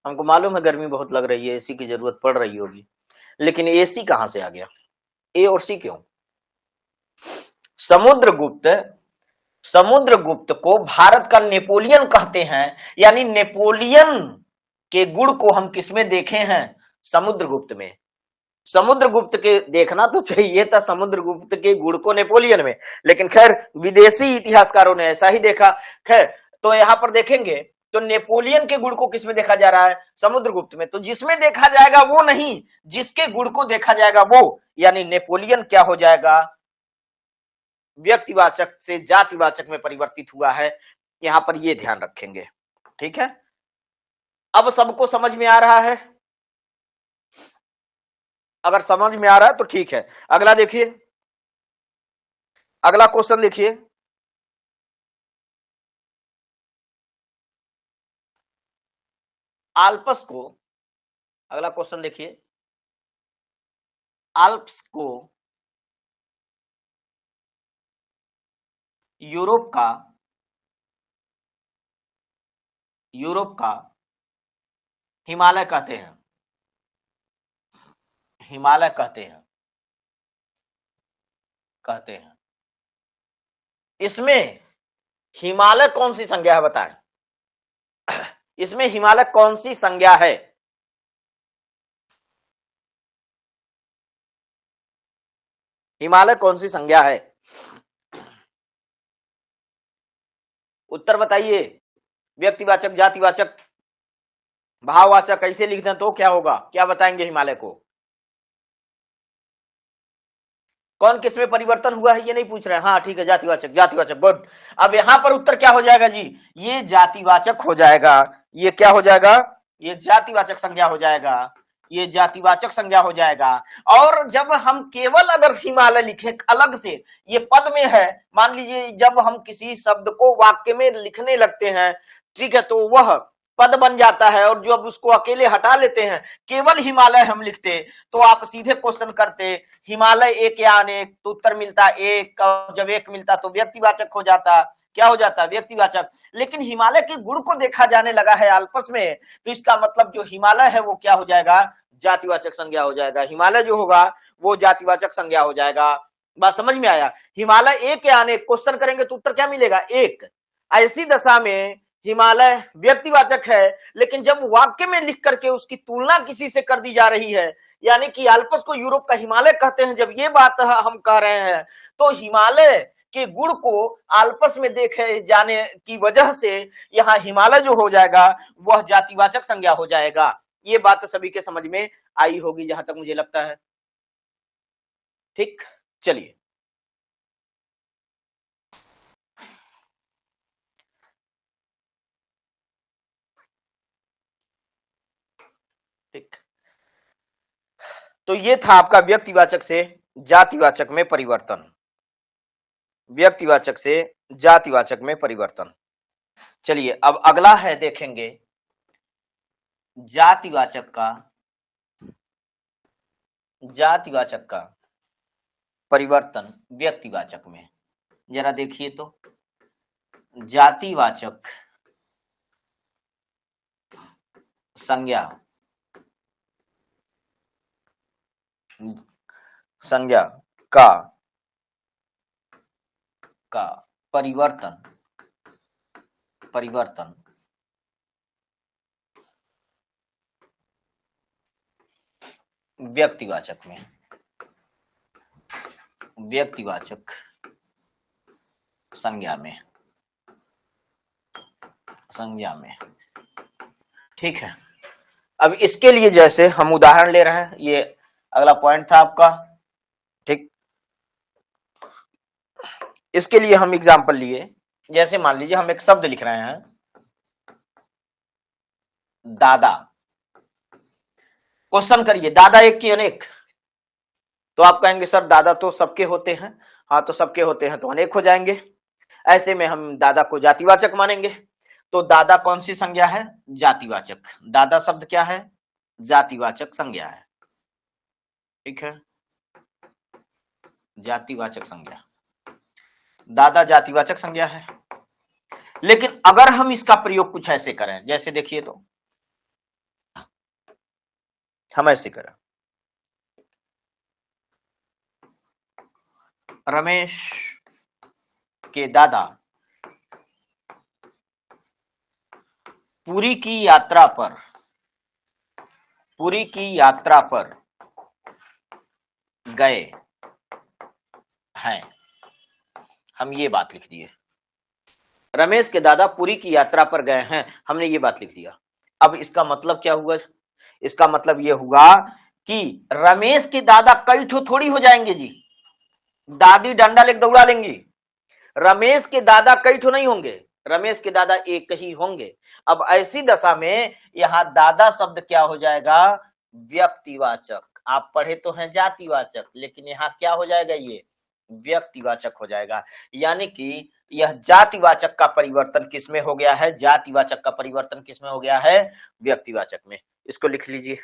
हमको मालूम है गर्मी बहुत लग रही है, एसी की जरूरत पड़ रही होगी, लेकिन एसी कहां से आ गया? ए और सी क्यों? समुद्रगुप्त को भारत का नेपोलियन कहते हैं, यानी नेपोलियन के गुण को हम किसमें देखे हैं? समुद्रगुप्त में। समुद्रगुप्त के देखना तो चाहिए था समुद्रगुप्त के गुण को नेपोलियन में, लेकिन खैर विदेशी इतिहासकारों ने ऐसा ही देखा। खैर, तो यहां पर देखेंगे तो नेपोलियन के गुण को किसमें देखा जा रहा है? समुद्रगुप्त में। तो जिसमें देखा जाएगा वो नहीं, जिसके गुण को देखा जाएगा वो, यानी नेपोलियन क्या हो जाएगा? व्यक्तिवाचक से जातिवाचक में परिवर्तित हुआ है। यहां पर ये ध्यान रखेंगे। ठीक है, अब सबको समझ में आ रहा है? अगर समझ में आ रहा है तो ठीक है। अगला देखिए, अगला क्वेश्चन देखिए। आल्प्स को, अगला क्वेश्चन देखिए, आल्प्स को यूरोप का हिमालय कहते हैं। इसमें हिमालय कौन सी संज्ञा है बताएं? इसमें हिमालय कौन सी संज्ञा है? हिमालय कौन सी संज्ञा है? उत्तर बताइए। व्यक्तिवाचक, जातिवाचक, भाववाचक कैसे लिख दें तो क्या होगा? क्या बताएंगे हिमालय को? कौन किसमें परिवर्तन हुआ है ये नहीं पूछ रहे हैं। हाँ ठीक है, जातिवाचक, गुड। अब यहां पर उत्तर क्या हो जाएगा जी? ये जातिवाचक हो जाएगा। ये क्या हो जाएगा? ये जातिवाचक संज्ञा हो जाएगा। ये जातिवाचक संज्ञा हो जाएगा। और जब हम केवल अगर हिमालय लिखें अलग से, ये पद में है, मान लीजिए जब हम किसी शब्द को वाक्य में लिखने लगते हैं, ठीक है, तो वह पद बन जाता है। और जब उसको अकेले हटा लेते हैं, केवल हिमालय हम लिखते, तो आप सीधे क्वेश्चन करते हिमालय एक या अनेक, तो उत्तर मिलता एक। जब एक मिलता तो व्यक्तिवाचक हो जाता। क्या हो जाता? व्यक्तिवाचक। लेकिन हिमालय के गुण को देखा जाने लगा है आल्प्स में, तो इसका मतलब जो हिमालय है वो क्या हो जाएगा? जातिवाचक संज्ञा हो जाएगा। हिमालय जो होगा वो जातिवाचक संज्ञा हो जाएगा। बात समझ में आया? हिमालय एक या अनेक, क्वेश्चन करेंगे तो उत्तर क्या मिलेगा? एक। ऐसी दशा में हिमालय व्यक्तिवाचक है, लेकिन जब वाक्य में लिख करके उसकी तुलना किसी से कर दी जा रही है, यानी कि आल्प्स को यूरोप का हिमालय कहते हैं, जब ये बात हम कह रहे हैं, तो हिमालय के गुण को आल्प्स में देखे जाने की वजह से यहाँ हिमालय जो हो जाएगा वह जातिवाचक संज्ञा हो जाएगा। ये बात सभी के समझ में आई होगी जहां तक मुझे लगता है। ठीक, चलिए ठीक। तो ये था आपका व्यक्तिवाचक से जातिवाचक में परिवर्तन, व्यक्तिवाचक से जातिवाचक में परिवर्तन। चलिए अब अगला है, देखेंगे जातिवाचक का परिवर्तन व्यक्तिवाचक में। जरा देखिए तो, जातिवाचक संज्ञा का परिवर्तन व्यक्तिवाचक संज्ञा में। ठीक है, अब इसके लिए जैसे हम उदाहरण ले रहे हैं, ये अगला पॉइंट था आपका। ठीक, इसके लिए हम एग्जांपल लिए, जैसे मान लीजिए हम एक शब्द लिख रहे हैं दादा। क्वेश्चन करिए, दादा एक की अनेक? तो आप कहेंगे सर दादा तो सबके होते हैं। हाँ, तो सबके होते हैं तो अनेक हो जाएंगे। ऐसे में हम दादा को जातिवाचक मानेंगे। तो दादा कौन सी संज्ञा है? जातिवाचक। दादा शब्द क्या है? जातिवाचक संज्ञा है। ठीक है, जातिवाचक संज्ञा, दादा जातिवाचक संज्ञा है। लेकिन अगर हम इसका प्रयोग कुछ ऐसे करें, जैसे देखिए तो हम ऐसे करें, रमेश के दादा पुरी की यात्रा पर गए हैं। हम ये बात लिख दिए, रमेश के दादा पुरी की यात्रा पर गए हैं, हमने ये बात लिख दिया। अब इसका मतलब क्या हुआ? इसका मतलब ये हुआ कि रमेश के दादा कई ठो थोड़ी हो जाएंगे जी, दादी डंडा लेके दौड़ा लेंगी। रमेश के दादा कई ठो नहीं होंगे, रमेश के दादा एक ही होंगे। अब ऐसी दशा में यहां दादा शब्द क्या हो जाएगा? व्यक्तिवाचक। आप पढ़े तो हैं जातिवाचक, लेकिन यहां क्या हो जाएगा? ये व्यक्तिवाचक हो जाएगा। यानी कि यह जातिवाचक का परिवर्तन किसमें हो गया है? जातिवाचक का परिवर्तन किसमें हो गया है? व्यक्तिवाचक में। इसको लिख लीजिए।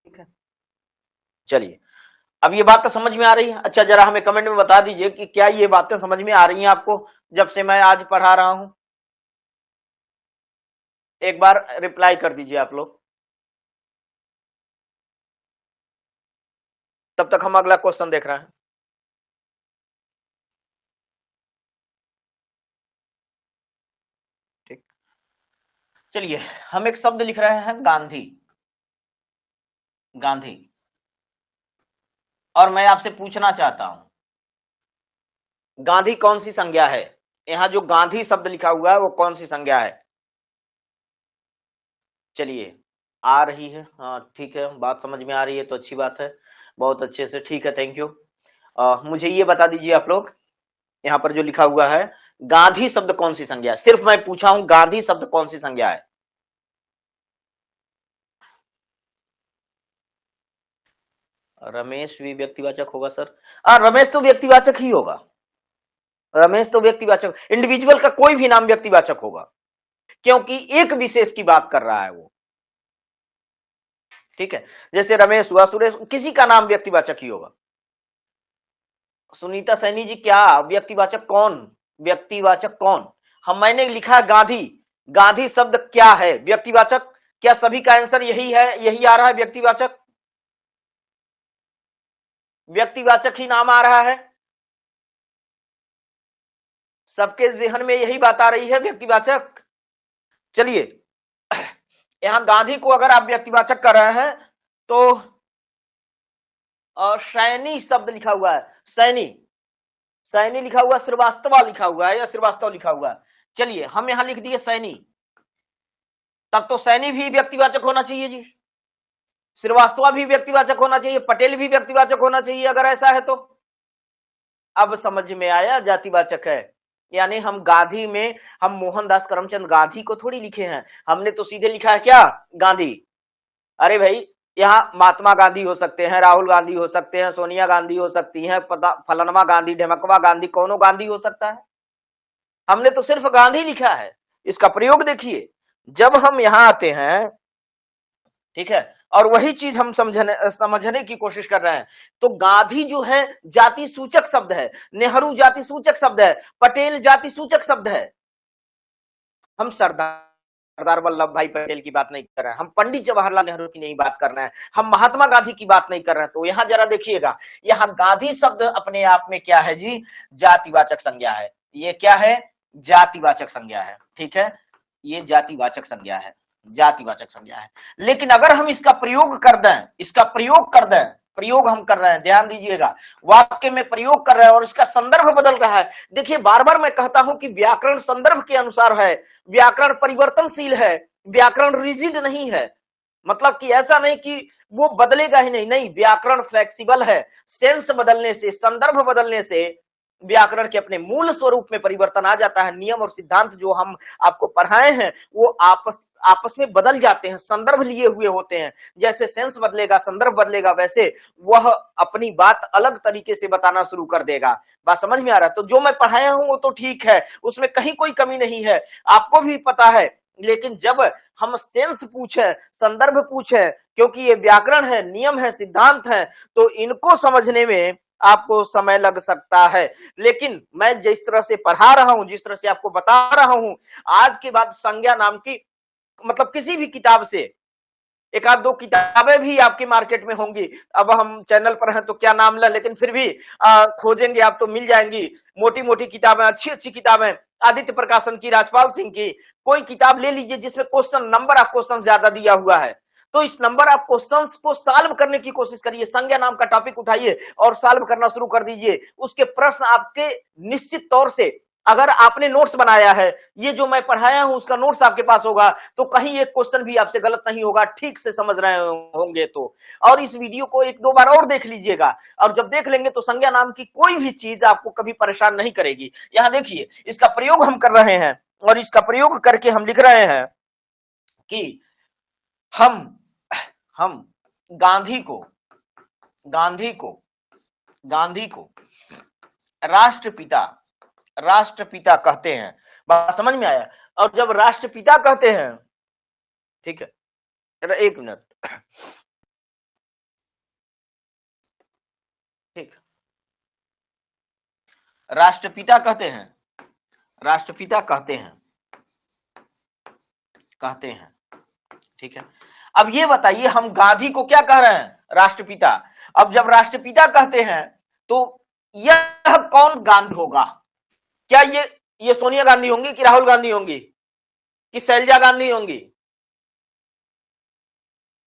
ठीक है, चलिए अब ये बात तो समझ में आ रही है? अच्छा, जरा हमें कमेंट में बता दीजिए कि क्या ये बातें समझ में आ रही हैं आपको जब से मैं आज पढ़ा रहा हूं। एक बार रिप्लाई कर दीजिए आप लोग, तब तक हम अगला क्वेश्चन देख रहे हैं। ठीक, चलिए हम एक शब्द लिख रहे हैं गांधी, और मैं आपसे पूछना चाहता हूं गांधी कौन सी संज्ञा है? यहां जो गांधी शब्द लिखा हुआ है वो कौन सी संज्ञा है? चलिए, आ रही है? हाँ ठीक है, बात समझ में आ रही है तो अच्छी बात है, बहुत अच्छे से। ठीक है, थैंक यू। मुझे ये बता दीजिए आप लोग, यहाँ पर जो लिखा हुआ है गांधी शब्द कौन सी संज्ञा है? सिर्फ मैं पूछा हूं गांधी शब्द कौन सी संज्ञा है? रमेश भी व्यक्तिवाचक होगा सर? रमेश तो व्यक्तिवाचक ही होगा, रमेश तो व्यक्तिवाचक, इंडिविजुअल का कोई भी नाम व्यक्तिवाचक होगा, क्योंकि एक विशेष की बात कर रहा है वो। ठीक है, जैसे रमेश हुआ, सुरेश, किसी का नाम व्यक्तिवाचक ही होगा। सुनीता सैनी जी, क्या व्यक्तिवाचक कौन? व्यक्तिवाचक कौन? मैंने लिखा गांधी, गांधी शब्द क्या है? व्यक्तिवाचक। क्या सभी का आंसर यही है, यही आ रहा है? व्यक्तिवाचक, व्यक्तिवाचक ही नाम आ रहा है, सबके जहन में यही बात आ रही है, व्यक्तिवाचक। चलिए यहां गांधी को अगर आप व्यक्तिवाचक कर रहे हैं तो सैनी शब्द लिखा हुआ है, सैनी लिखा हुआ, श्रीवास्तव लिखा हुआ है या श्रीवास्तव लिखा हुआ है। चलिए हम यहां लिख दिए सैनी, तब तो सैनी भी व्यक्तिवाचक होना चाहिए जी, श्रीवास्तव भी व्यक्तिवाचक होना चाहिए, पटेल भी व्यक्तिवाचक होना चाहिए अगर ऐसा है तो। अब समझ में आया, जातिवाचक है। यानी हम गांधी में हम मोहनदास करमचंद गांधी को थोड़ी लिखे हैं, हमने तो सीधे लिखा है क्या? गांधी। अरे भाई यहाँ महात्मा गांधी हो सकते हैं, राहुल गांधी हो सकते हैं, सोनिया गांधी हो सकती हैं, फलनवा गांधी, ढेमकवा गांधी, कौनो गांधी हो सकता है। हमने तो सिर्फ गांधी लिखा है। इसका प्रयोग देखिए, जब हम यहां आते हैं, ठीक है, और वही चीज हम समझने की कोशिश कर रहे हैं, तो गांधी जो है जाति सूचक शब्द है, नेहरू जाति सूचक शब्द है, पटेल जाति सूचक शब्द है। हम सरदार वल्लभ भाई पटेल की बात नहीं कर रहे हैं, हम पंडित जवाहरलाल नेहरू की नहीं बात कर रहे हैं, हम महात्मा गांधी की बात नहीं कर रहे हैं। तो यहां जरा देखिएगा, यहां गांधी शब्द अपने आप में क्या है जी, जातिवाचक संज्ञा है। ये क्या है, जातिवाचक संज्ञा है, ठीक है, ये जातिवाचक संज्ञा है, जातिवाचक संज्ञा है। लेकिन अगर हम इसका प्रयोग कर दें, इसका प्रयोग कर दें, प्रयोग हम कर रहे हैं, ध्यान दीजिएगा, वाक्य में प्रयोग कर रहे हैं और इसका संदर्भ बदल रहा है। देखिए बार बार मैं कहता हूं कि व्याकरण संदर्भ के अनुसार है, व्याकरण परिवर्तनशील है, व्याकरण रिजिड नहीं है। मतलब कि ऐसा नहीं कि वो बदलेगा ही नहीं, नहीं, व्याकरण फ्लेक्सिबल है। सेंस बदलने से, संदर्भ बदलने से व्याकरण के अपने मूल स्वरूप में परिवर्तन आ जाता है। नियम और सिद्धांत जो हम आपको पढ़ाए हैं वो आपस में बदल जाते हैं, संदर्भ लिए हुए होते हैं। जैसे सेंस बदलेगा, संदर्भ बदलेगा, वैसे वह अपनी बात अलग तरीके से बताना शुरू कर देगा। बात समझ में आ रहा है? तो जो मैं पढ़ाया हूं वो तो ठीक है, उसमें कहीं कोई कमी नहीं है, आपको भी पता है। लेकिन जब हम सेंस पूछे, संदर्भ पूछे, क्योंकि ये व्याकरण है, नियम है, सिद्धांत है, तो इनको समझने में आपको समय लग सकता है। लेकिन मैं जिस तरह से पढ़ा रहा हूं, जिस तरह से आपको बता रहा हूं, आज के बाद संज्ञा नाम की, मतलब किसी भी किताब से एक आध दो किताबें भी आपके मार्केट में होंगी। अब हम चैनल पर हैं तो क्या नाम लें, लेकिन फिर भी खोजेंगे आप तो मिल जाएंगी। मोटी मोटी किताबें, अच्छी अच्छी किताबें, आदित्य प्रकाशन की, राजपाल सिंह की, कोई किताब ले लीजिए जिसमें क्वेश्चन, नंबर ऑफ क्वेश्चन ज्यादा दिया हुआ है। तो इस नंबर ऑफ क्वेश्चंस को सॉल्व करने की कोशिश करिए। संज्ञा नाम का टॉपिक उठाइए और सॉल्व करना शुरू कर दीजिए। उसके प्रश्न आपके निश्चित तौर से, अगर आपने नोट्स बनाया है, ये जो मैं पढ़ाया हूं उसका नोट्स आपके पास होगा, तो कहीं एक क्वेश्चन भी आपसे गलत नहीं होगा, ठीक से समझ रहे होंगे तो। और इस वीडियो को एक दो बार और देख लीजिएगा, और जब देख लेंगे तो संज्ञा नाम की कोई भी चीज आपको कभी परेशान नहीं करेगी। यहां देखिए, इसका प्रयोग हम कर रहे हैं और इसका प्रयोग करके हम लिख रहे हैं कि हम गांधी को राष्ट्रपिता कहते हैं। बात समझ में आया? और जब राष्ट्रपिता कहते हैं, ठीक है, एक मिनट, ठीक, राष्ट्रपिता कहते हैं, ठीक है। अब ये बताइए, हम गांधी को क्या कह रहे हैं, राष्ट्रपिता। अब जब राष्ट्रपिता कहते हैं तो यह कौन गांधी होगा? क्या ये सोनिया गांधी होंगी कि राहुल गांधी होंगी कि शैलजा गांधी होंगी?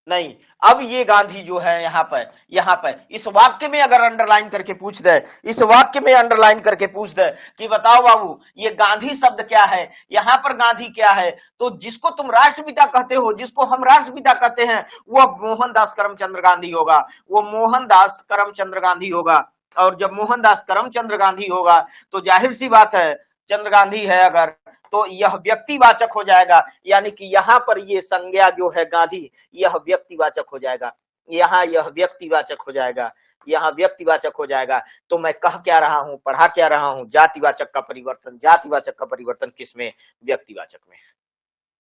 नहीं। अब ये गांधी जो है यहां पर इस वाक्य में अगर अंडरलाइन करके पूछ दे, कि बताओ बाबू ये गांधी शब्द क्या है, यहां पर गांधी क्या है, तो जिसको तुम राष्ट्रपिता कहते हो, जिसको हम राष्ट्रपिता कहते हैं, वह मोहनदास करमचंद गांधी होगा। और जब मोहनदास करमचंद गांधी होगा तो जाहिर सी बात है, चंद्र गांधी है अगर, तो यह व्यक्तिवाचक हो जाएगा। यानी कि यहां पर ये संज्ञा जो है गांधी, यह व्यक्तिवाचक हो जाएगा, यह व्यक्तिवाचक हो जाएगा। तो मैं कह क्या रहा हूं, पढ़ा क्या रहा हूं, जातिवाचक का परिवर्तन किसमें? व्यक्तिवाचक में।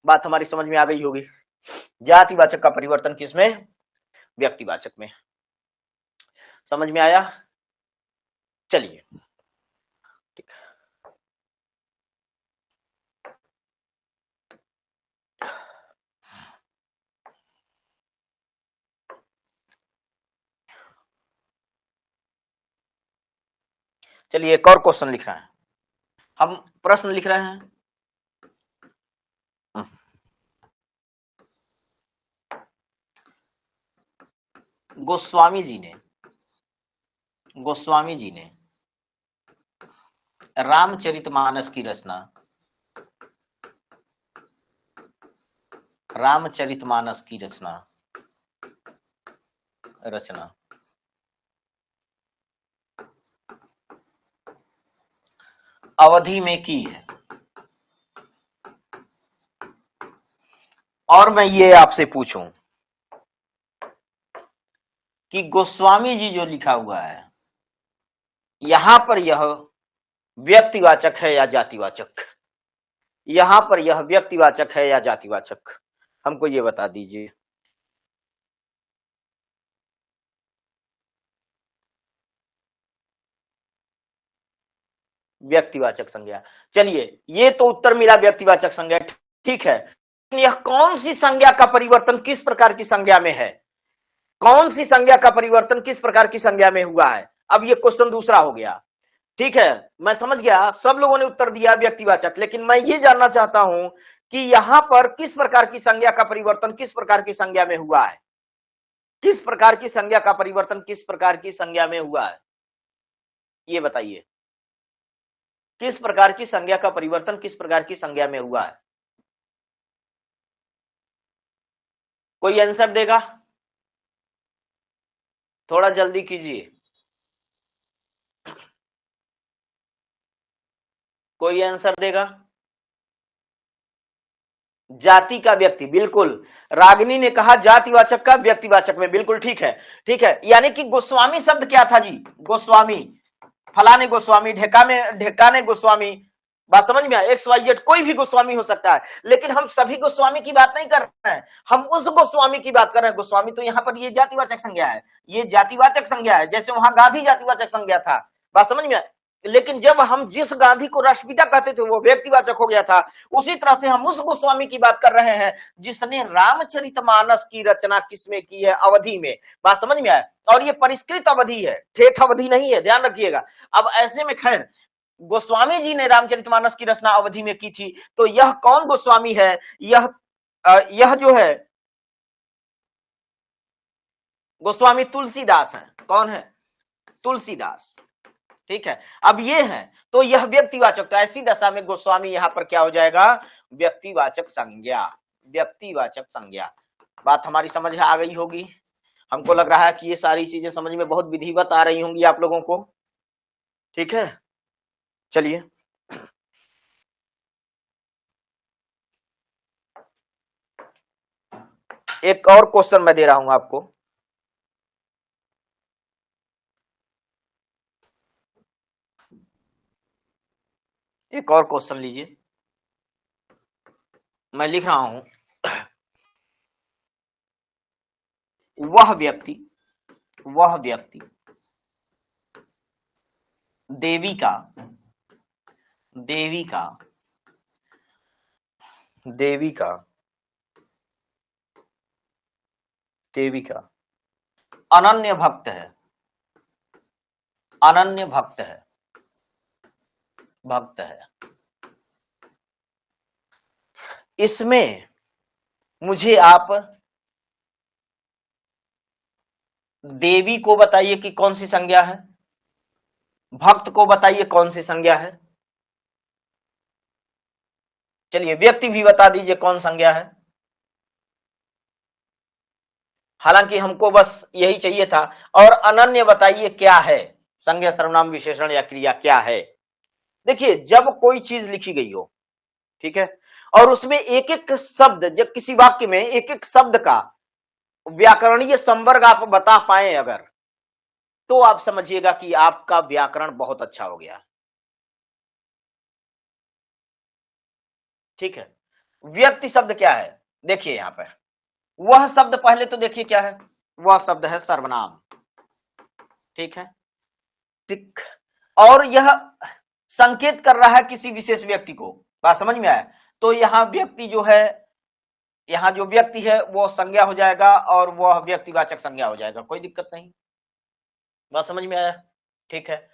बात हमारी समझ में आ गई होगी। जातिवाचक का परिवर्तन किसमें? व्यक्तिवाचक में। समझ में आया? चलिए, ठीक, चलिए एक और क्वेश्चन लिख रहे हैं, हम प्रश्न लिख रहे हैं। गोस्वामी जी ने रामचरितमानस की रचना अवधि में की है। और मैं ये आपसे पूछूं, कि गोस्वामी जी जो लिखा हुआ है यहां पर यह व्यक्तिवाचक है या जातिवाचक, यहां पर यह व्यक्तिवाचक है या जातिवाचक, हमको ये बता दीजिए। व्यक्तिवाचक संज्ञा, चलिए ये तो उत्तर मिला व्यक्तिवाचक संज्ञा, ठीक है। यह कौन सी संज्ञा का परिवर्तन किस प्रकार की संज्ञा में है, कौन सी संज्ञा का परिवर्तन किस प्रकार की संज्ञा में हुआ है। अब ये क्वेश्चन दूसरा हो गया, ठीक है। मैं समझ गया सब लोगों ने उत्तर दिया व्यक्तिवाचक, लेकिन मैं ये जानना चाहता हूं कि यहां पर किस प्रकार की संज्ञा का परिवर्तन किस प्रकार की संज्ञा में हुआ है, किस प्रकार की संज्ञा का परिवर्तन किस प्रकार की संज्ञा में हुआ है, ये बताइए। किस प्रकार की संज्ञा का परिवर्तन किस प्रकार की संज्ञा में हुआ है, कोई आंसर देगा, थोड़ा जल्दी कीजिए, कोई आंसर देगा। जाति का व्यक्ति, बिल्कुल रागिनी ने कहा जातिवाचक का व्यक्तिवाचक में, बिल्कुल ठीक है, ठीक है। यानी कि गोस्वामी शब्द क्या था जी, गोस्वामी, फलाने गोस्वामी, ढेकाने गोस्वामी, बात समझ में आया। XYZ कोई भी गोस्वामी हो सकता है, लेकिन हम सभी गोस्वामी की बात नहीं कर रहे हैं, हम उस गोस्वामी की बात कर रहे हैं। गोस्वामी तो यहाँ पर ये जातिवाचक संज्ञा है, ये जातिवाचक संज्ञा है, जैसे वहां गांधी जातिवाचक संज्ञा था, बात समझ में आया। लेकिन जब हम जिस गांधी को राष्ट्रपिता कहते थे वो व्यक्तिवाचक हो गया था, उसी तरह से हम उस गोस्वामी की बात कर रहे हैं जिसने रामचरितमानस की रचना किसमें की है, अवधि में, बात समझ में आया। और ये परिष्कृत अवधि है, ठेठ अवधि नहीं है, ध्यान रखिएगा। अब ऐसे में खैर गोस्वामी जी ने रामचरितमानस की रचना अवधि में की थी, तो यह कौन गोस्वामी है, यह जो है गोस्वामी तुलसीदास है, कौन है, तुलसीदास, ठीक है। अब ये है तो यह व्यक्तिवाचक, तो ऐसी दशा में गोस्वामी यहां पर क्या हो जाएगा, व्यक्तिवाचक संज्ञा, व्यक्तिवाचक संज्ञा। बात हमारी समझ में आ गई होगी, हमको लग रहा है कि ये सारी चीजें समझ में बहुत विधिवत आ रही होंगी आप लोगों को, ठीक है। चलिए एक और क्वेश्चन मैं दे रहा हूं आपको, एक और क्वेश्चन लीजिए, मैं लिख रहा हूं। वह व्यक्ति देवी का अनन्य भक्त है, इसमें मुझे आप देवी को बताइए कि कौन सी संज्ञा है, भक्त को बताइए कौन सी संज्ञा है, चलिए व्यक्ति भी बता दीजिए कौन संज्ञा है। हालांकि हमको बस यही चाहिए था, और अनन्य बताइए क्या है, संज्ञा सर्वनाम विशेषण या क्रिया क्या है। देखिए जब कोई चीज लिखी गई हो, ठीक है, और उसमें एक एक शब्द, जब किसी वाक्य में एक एक शब्द का व्याकरणीय संवर्ग आप बता पाए अगर, तो आप समझिएगा कि आपका व्याकरण बहुत अच्छा हो गया, ठीक है। व्यक्ति शब्द क्या है, देखिए यहां पर वह शब्द, पहले तो देखिए क्या है, वह शब्द है सर्वनाम, ठीक है, ठीक। और यह संकेत कर रहा है किसी विशेष व्यक्ति को, बात समझ में आया। तो यहां व्यक्ति जो है, यहां जो व्यक्ति है वो संज्ञा हो जाएगा और वह व्यक्तिवाचक संज्ञा हो जाएगा, कोई दिक्कत नहीं, बात समझ में आया, ठीक है।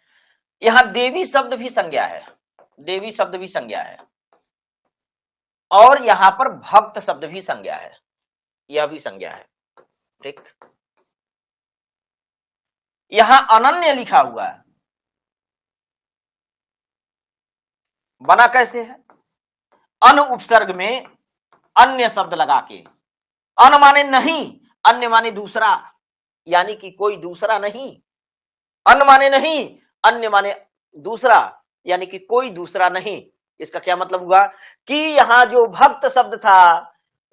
यहां देवी शब्द भी संज्ञा है, देवी शब्द भी संज्ञा है, और यहां पर भक्त शब्द भी संज्ञा है, यह भी संज्ञा है, ठीक। यहां अनन्य लिखा हुआ है, बना कैसे है, अन उपसर्ग में अन्य शब्द लगा के, अन माने नहीं, अन्य माने दूसरा, यानी कि कोई दूसरा नहीं, अन माने नहीं, अन्य माने दूसरा, यानी कि कोई दूसरा नहीं। इसका क्या मतलब हुआ कि यहां जो भक्त शब्द था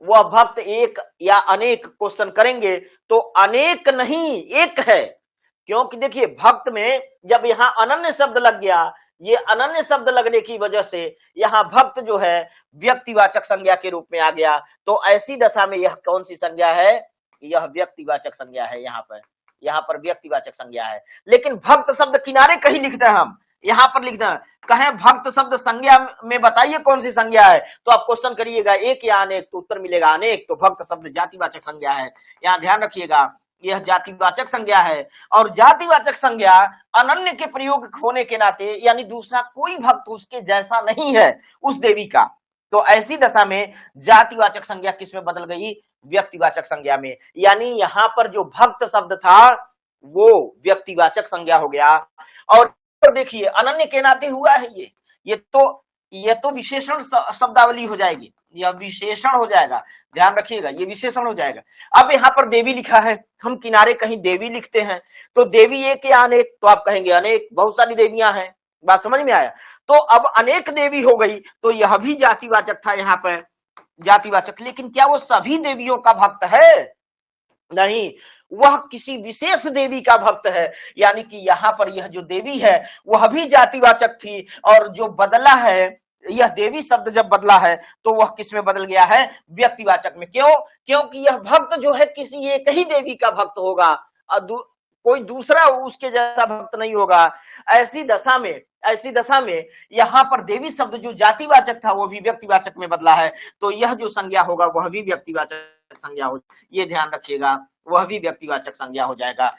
वह भक्त एक या अनेक क्वेश्चन करेंगे तो अनेक नहीं एक है, क्योंकि देखिए भक्त में जब यहां अनन्य शब्द लग गया, ये अनन्य शब्द लगने की वजह से यहां भक्त जो है व्यक्तिवाचक संज्ञा के रूप में आ गया। तो ऐसी दशा में यह कौन सी संज्ञा है, यह व्यक्तिवाचक संज्ञा है। यहाँ पर व्यक्तिवाचक संज्ञा है। लेकिन भक्त शब्द किनारे कहीं लिखते हैं हम, यहाँ पर लिखते हैं, कहें भक्त शब्द संज्ञा में बताइए कौन सी संज्ञा है, तो आप क्वेश्चन करिएगा एक या अनेक, तो उत्तर मिलेगा अनेक। तो भक्त शब्द जातिवाचक संज्ञा है, यहाँ ध्यान रखिएगा, यह जातिवाचक संज्ञा है। और जातिवाचक संज्ञा अनन्य के प्रयोग होने के नाते, यानी दूसरा कोई भक्त उसके जैसा नहीं है उस देवी का, तो ऐसी दशा में जातिवाचक संज्ञा किस में बदल गई, व्यक्तिवाचक संज्ञा में। यानी यहां पर जो भक्त शब्द था वो व्यक्तिवाचक संज्ञा हो गया। और देखिए अनन्य के नाते हुआ है ये तो विशेषण शब्दावली हो जाएगी, यह विशेषण हो जाएगा, ध्यान रखिएगा, ये विशेषण हो जाएगा। अब यहाँ पर देवी लिखा है, हम किनारे कहीं देवी लिखते हैं, तो देवी एक या अनेक, तो आप कहेंगे अनेक, बहुत सारी देवियां हैं, बात समझ में आया। तो अब अनेक देवी हो गई, तो यह भी जातिवाचक था यहाँ पर, जातिवाचक। लेकिन क्या वो सभी देवियों का भक्त है, नहीं, वह किसी विशेष देवी का भक्त है। यानी कि यहाँ पर यह जो देवी है वह भी जातिवाचक थी, और जो बदला है, यह देवी शब्द जब बदला है तो वह किस में बदल गया है, व्यक्तिवाचक में। क्यों, क्योंकि यह भक्त जो है किसी एक ही देवी का भक्त होगा, कोई दूसरा उसके जैसा भक्त नहीं होगा। ऐसी दशा में यहाँ पर देवी शब्द जो जातिवाचक था वो भी व्यक्तिवाचक में बदला है, तो यह जो संज्ञा होगा वह भी व्यक्तिवाचक संज्ञा हो, ये ध्यान रखिएगा, वह भी व्यक्तिवाचक संज्ञा हो जाएगा।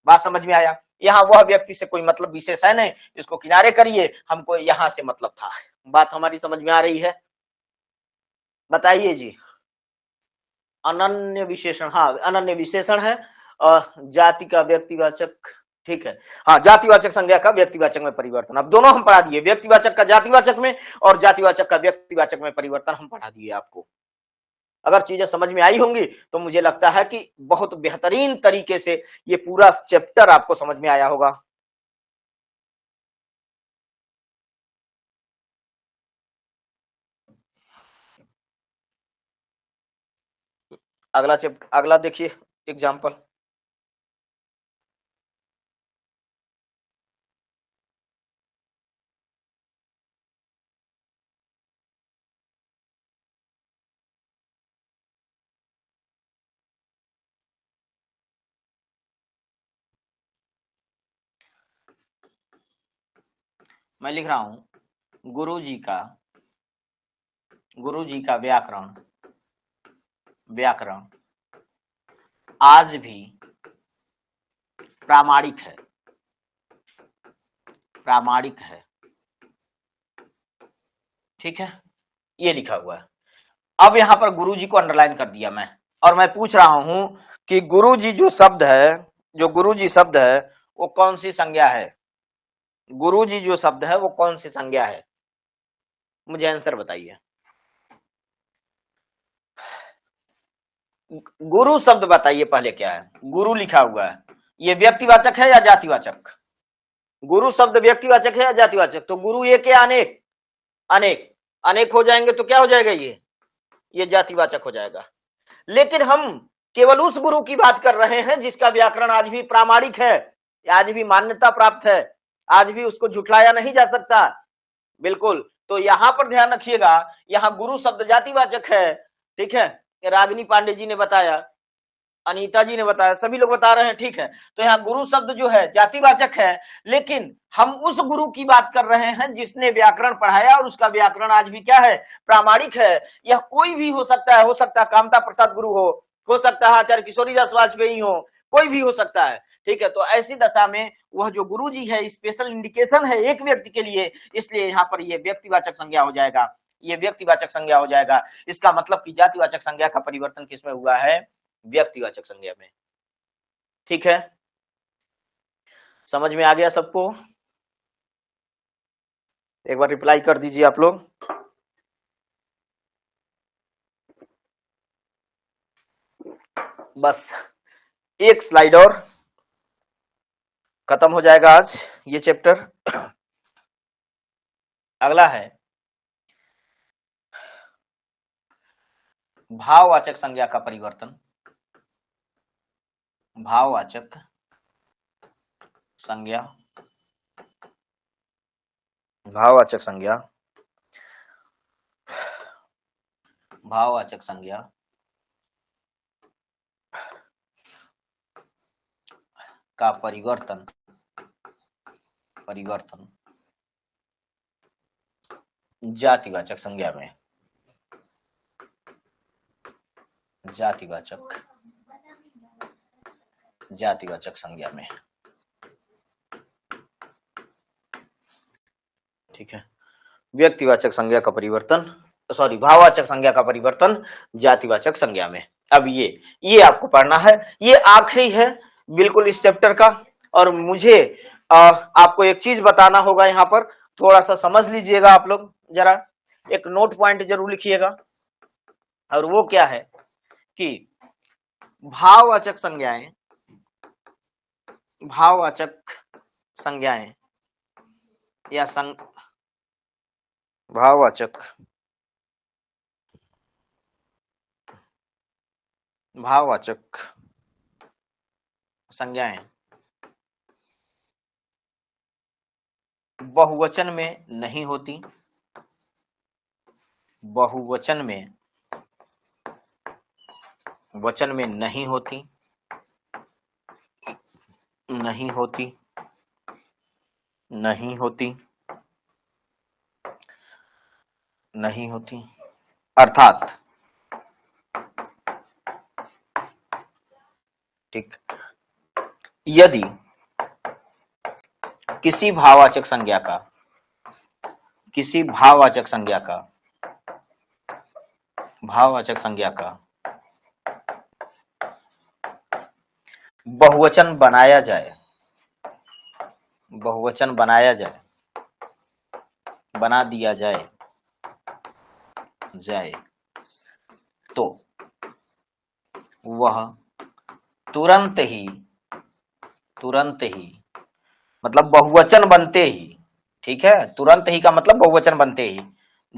बात समझ में आया। यहाँ वह व्यक्ति से कोई मतलब विशेष है नहीं, इसको किनारे करिए, हमको यहाँ से मतलब था। बात हमारी समझ में आ रही है, बताइए जी। अनन्य विशेषण, हाँ अनन्य विशेषण है, और जाति का व्यक्तिवाचक, ठीक है, हाँ जातिवाचक संज्ञा का व्यक्तिवाचक में परिवर्तन। अब दोनों हम पढ़ा दिए, व्यक्तिवाचक का जातिवाचक में और जातिवाचक का व्यक्तिवाचक में परिवर्तन हम पढ़ा दिए आपको। अगर चीजें समझ में आई होंगी तो मुझे लगता है कि बहुत बेहतरीन तरीके से ये पूरा चैप्टर आपको समझ में आया होगा। अगला देखिए एग्जाम्पल। मैं लिख रहा हूं गुरु जी का व्याकरण आज भी प्रामाणिक है, ठीक है, ये लिखा हुआ है। अब यहां पर गुरु जी को अंडरलाइन कर दिया मैं, और मैं पूछ रहा हूं कि गुरु जी जो शब्द है, वो कौन सी संज्ञा है, गुरु जी जो शब्द है वो कौन सी संज्ञा है, मुझे आंसर बताइए। गुरु शब्द बताइए पहले क्या है, गुरु लिखा हुआ है, ये व्यक्तिवाचक है या जातिवाचक, गुरु शब्द व्यक्तिवाचक है या जातिवाचक, तो गुरु एक या अनेक, अनेक हो जाएंगे तो क्या हो जाएगा, ये जातिवाचक हो जाएगा। लेकिन हम केवल उस गुरु की बात कर रहे हैं जिसका व्याकरण आज भी प्रामाणिक है, आज भी मान्यता प्राप्त है, आज भी उसको झुठलाया नहीं जा सकता, बिल्कुल। तो यहां पर ध्यान रखिएगा, यहां गुरु शब्द जातिवाचक है, ठीक है, रागिनी पांडे जी ने बताया, अनीता जी ने बताया, सभी लोग बता रहे हैं, ठीक है। तो यहाँ गुरु शब्द जो है जातिवाचक है, लेकिन हम उस गुरु की बात कर रहे हैं जिसने व्याकरण पढ़ाया और उसका व्याकरण आज भी क्या है, प्रामाणिक है। यह कोई भी हो सकता है, कामता प्रसाद गुरु हो सकता है आचार्य किशोरी दास वाजपेयी हो, कोई भी हो सकता है, ठीक है। तो ऐसी दशा में वह जो गुरु जी है स्पेशल इंडिकेशन है एक व्यक्ति के लिए, इसलिए यहाँ पर यह व्यक्तिवाचक संज्ञा हो जाएगा, ये व्यक्तिवाचक संज्ञा हो जाएगा। इसका मतलब कि जातिवाचक संज्ञा का परिवर्तन किसमें हुआ है, व्यक्तिवाचक संज्ञा में, ठीक है। समझ में आ गया सबको, एक बार रिप्लाई कर दीजिए आप लोग। बस एक स्लाइड और खत्म हो जाएगा आज ये चैप्टर। अगला है भाववाचक संज्ञा का परिवर्तन, भाववाचक संज्ञा, भाववाचक संज्ञा, भाववाचक संज्ञा का परिवर्तन, परिवर्तन जातिवाचक संज्ञा में, जातिवाचक, जातिवाचक संज्ञा में। ठीक है, व्यक्तिवाचक संज्ञा का परिवर्तन, सॉरी भाववाचक संज्ञा का परिवर्तन जातिवाचक संज्ञा में। अब ये आपको पढ़ना है, ये आखिरी है बिल्कुल इस चैप्टर का। और मुझे आपको एक चीज बताना होगा, यहाँ पर थोड़ा सा समझ लीजिएगा आप लोग, जरा एक नोट पॉइंट जरूर लिखिएगा। और वो क्या है कि भाववाचक संज्ञाएं, भाववाचक संज्ञाएं या भाववाचक, भाववाचक संज्ञाएं बहुवचन में नहीं होती, बहुवचन में, वचन में नहीं होती, नहीं होती, नहीं होती, नहीं होती। अर्थात ठीक, यदि किसी भाववाचक संज्ञा का, किसी भाववाचक संज्ञा का, भाववाचक संज्ञा का बहुवचन बनाया जाए, बहुवचन बनाया जाए, बना दिया जाए तो वह तुरंत ही मतलब बहुवचन बनते ही, ठीक है, तुरंत ही का मतलब बहुवचन बनते ही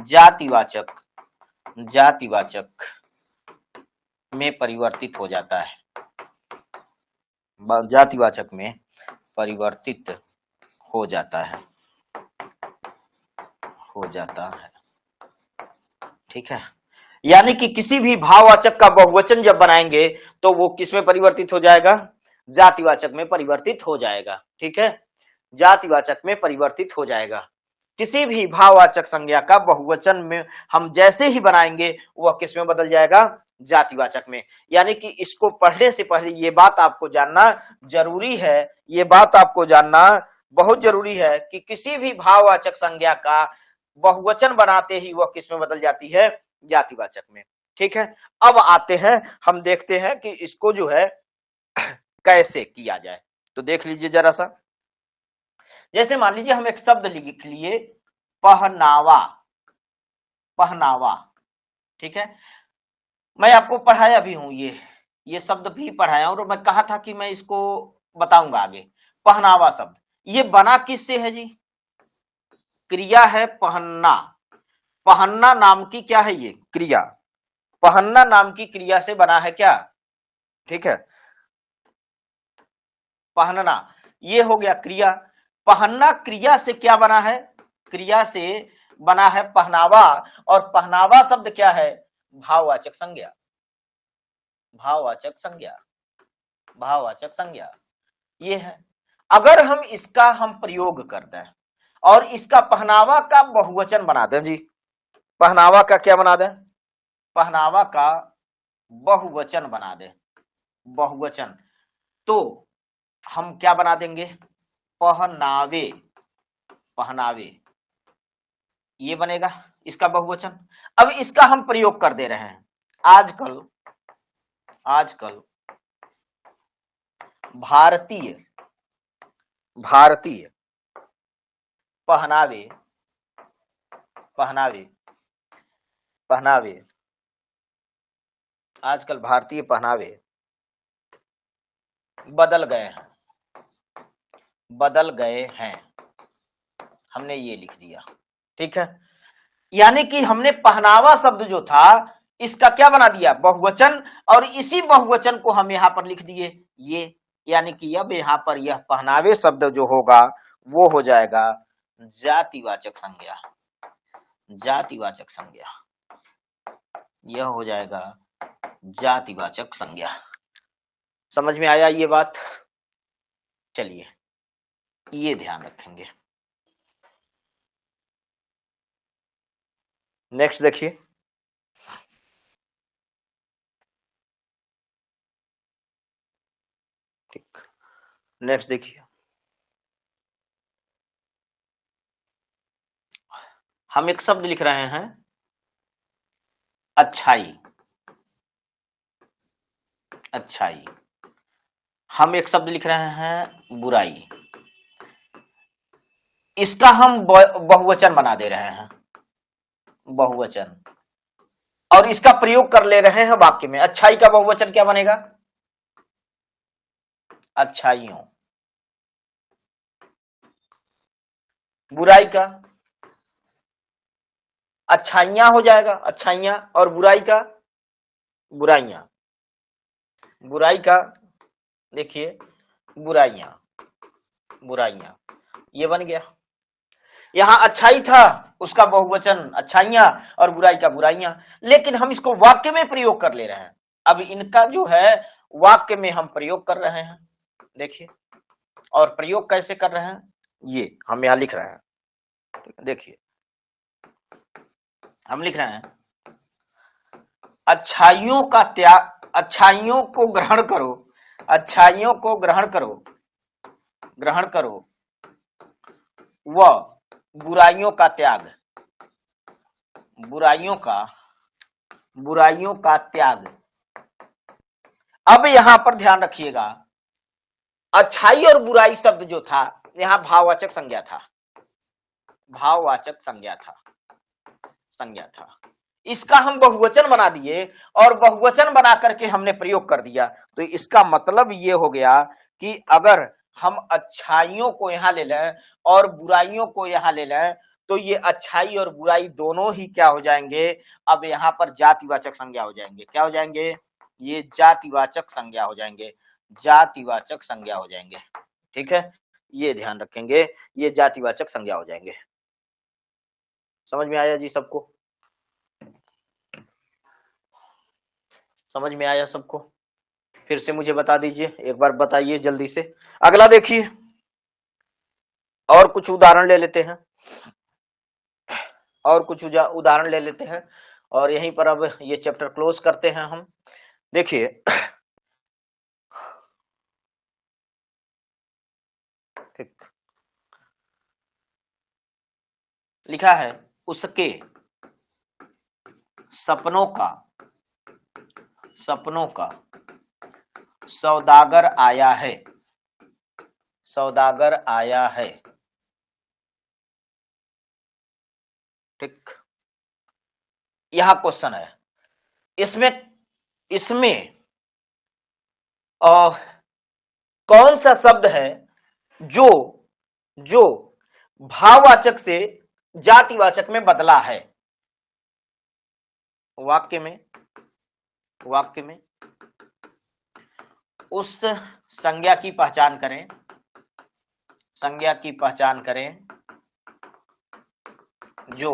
जातिवाचक में परिवर्तित हो जाता है, जातिवाचक में परिवर्तित हो जाता है, ठीक है। यानी कि किसी भी भाववाचक का बहुवचन जब बनाएंगे तो वो किस में परिवर्तित हो जाएगा, जातिवाचक में परिवर्तित हो जाएगा, ठीक है, जातिवाचक में परिवर्तित हो जाएगा। किसी भी भाववाचक संज्ञा का बहुवचन में हम जैसे ही बनाएंगे वह किस में बदल जाएगा, जातिवाचक में। यानी कि इसको पढ़ने से पहले ये बात आपको जानना जरूरी है, ये बात आपको जानना बहुत जरूरी है कि किसी भी भाववाचक संज्ञा का बहुवचन बनाते ही वह किस में बदल जाती है, जातिवाचक में, ठीक है। अब आते हैं, हम देखते हैं कि इसको जो है कैसे किया जाए। तो देख लीजिए जरा सा, जैसे मान लीजिए हम एक शब्द लिख लिए पहनावा, पहनावा, ठीक है। मैं आपको पढ़ाया भी हूं, ये शब्द भी पढ़ाया और मैं कहा था कि मैं इसको बताऊंगा आगे। पहनावा शब्द ये बना किससे है जी, क्रिया है पहनना, पहनना नाम की क्या है ये क्रिया, पहनना नाम की क्रिया से बना है क्या, ठीक है, पहनना ये हो गया क्रिया, पहनना क्रिया से क्या बना है, क्रिया से बना है पहनावा, और पहनावा शब्द क्या है, भाववाचक संज्ञा, भाववाचक संज्ञा, भाववाचक संज्ञा ये है। अगर हम इसका प्रयोग कर दें और इसका पहनावा का बहुवचन बना दें जी, पहनावा का क्या बना दें, पहनावा का बहुवचन बना दें, बहुवचन, तो हम क्या बना देंगे, पहनावे, पहनावे ये बनेगा इसका बहुवचन। अब इसका हम प्रयोग कर दे रहे हैं, आजकल भारतीय पहनावे, आजकल भारतीय पहनावे बदल गए हैं, हमने ये लिख दिया, ठीक है। यानी कि हमने पहनावा शब्द जो था इसका क्या बना दिया, बहुवचन, और इसी बहुवचन को हम यहां पर लिख दिए ये, यानी कि अब यहां पर यह पहनावे शब्द जो होगा वो हो जाएगा जातिवाचक संज्ञा, जातिवाचक संज्ञा, यह हो जाएगा जातिवाचक संज्ञा। समझ में आया ये बात? चलिए ये ध्यान रखेंगे। नेक्स्ट देखिए, ठीक, नेक्स्ट देखिए, हम एक शब्द लिख रहे हैं अच्छाई, अच्छाई। हम एक शब्द लिख रहे हैं बुराई, इसका हम बहुवचन बना दे रहे हैं, बहुवचन, और इसका प्रयोग कर ले रहे हैं वाक्य में। अच्छाई का बहुवचन क्या बनेगा, अच्छाइयों, बुराई का अच्छाइयां हो जाएगा, अच्छाइयां, और बुराई का बुराइयां, बुराई का देखिए बुराइयां, बुराइयां, ये बन गया। यहां अच्छाई था उसका बहुवचन अच्छाइयां और बुराई का बुराइयां, लेकिन हम इसको वाक्य में प्रयोग कर ले रहे हैं। अब इनका जो है वाक्य में हम प्रयोग कर रहे हैं, देखिए, और प्रयोग कैसे कर रहे हैं ये हम यहां लिख रहे हैं। देखिए हम लिख रहे हैं अच्छाइयों का त्याग, अच्छाइयों को ग्रहण करो, अच्छाइयों को ग्रहण करो, ग्रहण करो, व बुराइयों का त्याग, बुराइयों का, बुराइयों का त्याग। अब यहां पर ध्यान रखिएगा, अच्छाई और बुराई शब्द जो था यहां भाववाचक संज्ञा था, भाववाचक संज्ञा था, संज्ञा था। इसका हम बहुवचन बना दिए और बहुवचन बना करके हमने प्रयोग कर दिया, तो इसका मतलब ये हो गया कि अगर हम अच्छाइयों को यहां ले लें और बुराइयों को यहां ले लें तो ये अच्छाई और बुराई दोनों ही क्या हो जाएंगे, अब यहां पर जातिवाचक संज्ञा हो जाएंगे। क्या हो जाएंगे, ये जातिवाचक संज्ञा हो जाएंगे, जातिवाचक संज्ञा हो जाएंगे। ठीक है, ये ध्यान रखेंगे, ये जातिवाचक संज्ञा हो जाएंगे। समझ में आया जी सबको? समझ में आया सबको? फिर से मुझे बता दीजिए, एक बार बताइए जल्दी से। अगला देखिए, और कुछ उदाहरण ले लेते हैं, और कुछ उदाहरण ले लेते हैं, और यहीं पर अब ये चैप्टर क्लोज करते हैं हम। देखिए ठीक, लिखा है उसके सपनों का, सपनों का सौदागर आया है, सौदागर आया है। ठीक, यह क्वेश्चन है, इसमें इसमें कौन सा शब्द है जो जो भाववाचक से जातिवाचक में बदला है? वाक्य में, वाक्य में उस संज्ञा की पहचान करें, संज्ञा की पहचान करें जो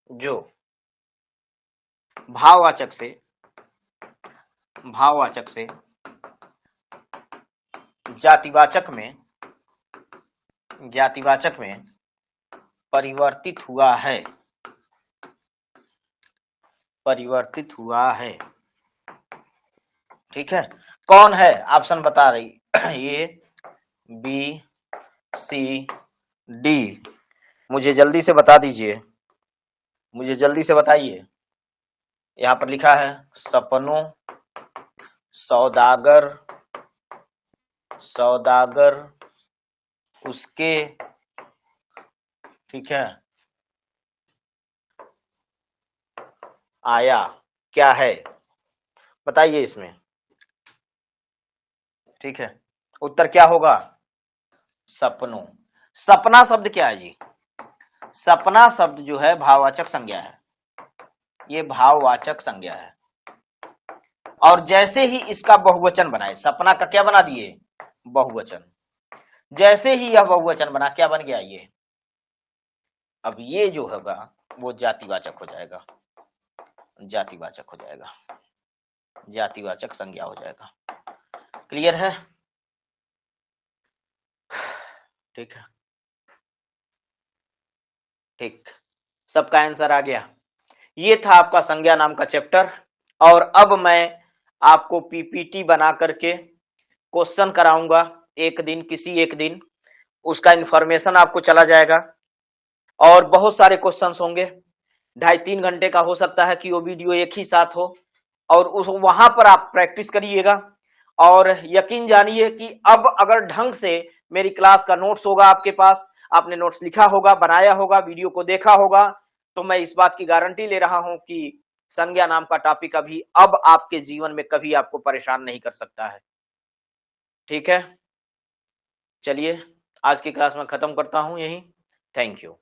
जो भाववाचक से, भाववाचक से जातिवाचक में, जातिवाचक में परिवर्तित हुआ है, परिवर्तित हुआ है। ठीक है, कौन है? ऑप्शन बता रही ए बी सी डी, मुझे जल्दी से बता दीजिए, मुझे जल्दी से बताइए। यहां पर लिखा है सपनों, सौदागर, सौदागर उसके, ठीक है, आया, क्या है बताइए इसमें। ठीक है, उत्तर क्या होगा? सपनों। सपना शब्द क्या है जी? सपना शब्द जो है भाववाचक संज्ञा है, ये भाववाचक संज्ञा है। और जैसे ही इसका बहुवचन बनाए, सपना का क्या बना दिए, बहुवचन, जैसे ही यह बहुवचन बना क्या बन गया ये, अब ये जो होगा वो जातिवाचक हो जाएगा, जातिवाचक हो जाएगा, जातिवाचक संज्ञा हो जाएगा। क्लियर है? ठीक है, ठीक, सबका आंसर आ गया। ये था आपका संज्ञा नाम का चैप्टर। और अब मैं आपको पीपीटी बना करके क्वेश्चन कराऊंगा एक दिन, किसी एक दिन उसका इंफॉर्मेशन आपको चला जाएगा। और बहुत सारे क्वेश्चंस होंगे, 2.5-3 घंटे का हो सकता है कि वो वीडियो एक ही साथ हो, और उस वहां पर आप प्रैक्टिस करिएगा। और यकीन जानिए कि अब अगर ढंग से मेरी क्लास का नोट्स होगा आपके पास, आपने नोट्स लिखा होगा, बनाया होगा, वीडियो को देखा होगा, तो मैं इस बात की गारंटी ले रहा हूं कि संज्ञा नाम का टॉपिक अभी अब आपके जीवन में कभी आपको परेशान नहीं कर सकता है। ठीक है, चलिए आज की क्लास में खत्म करता हूं यहीं। Thank you.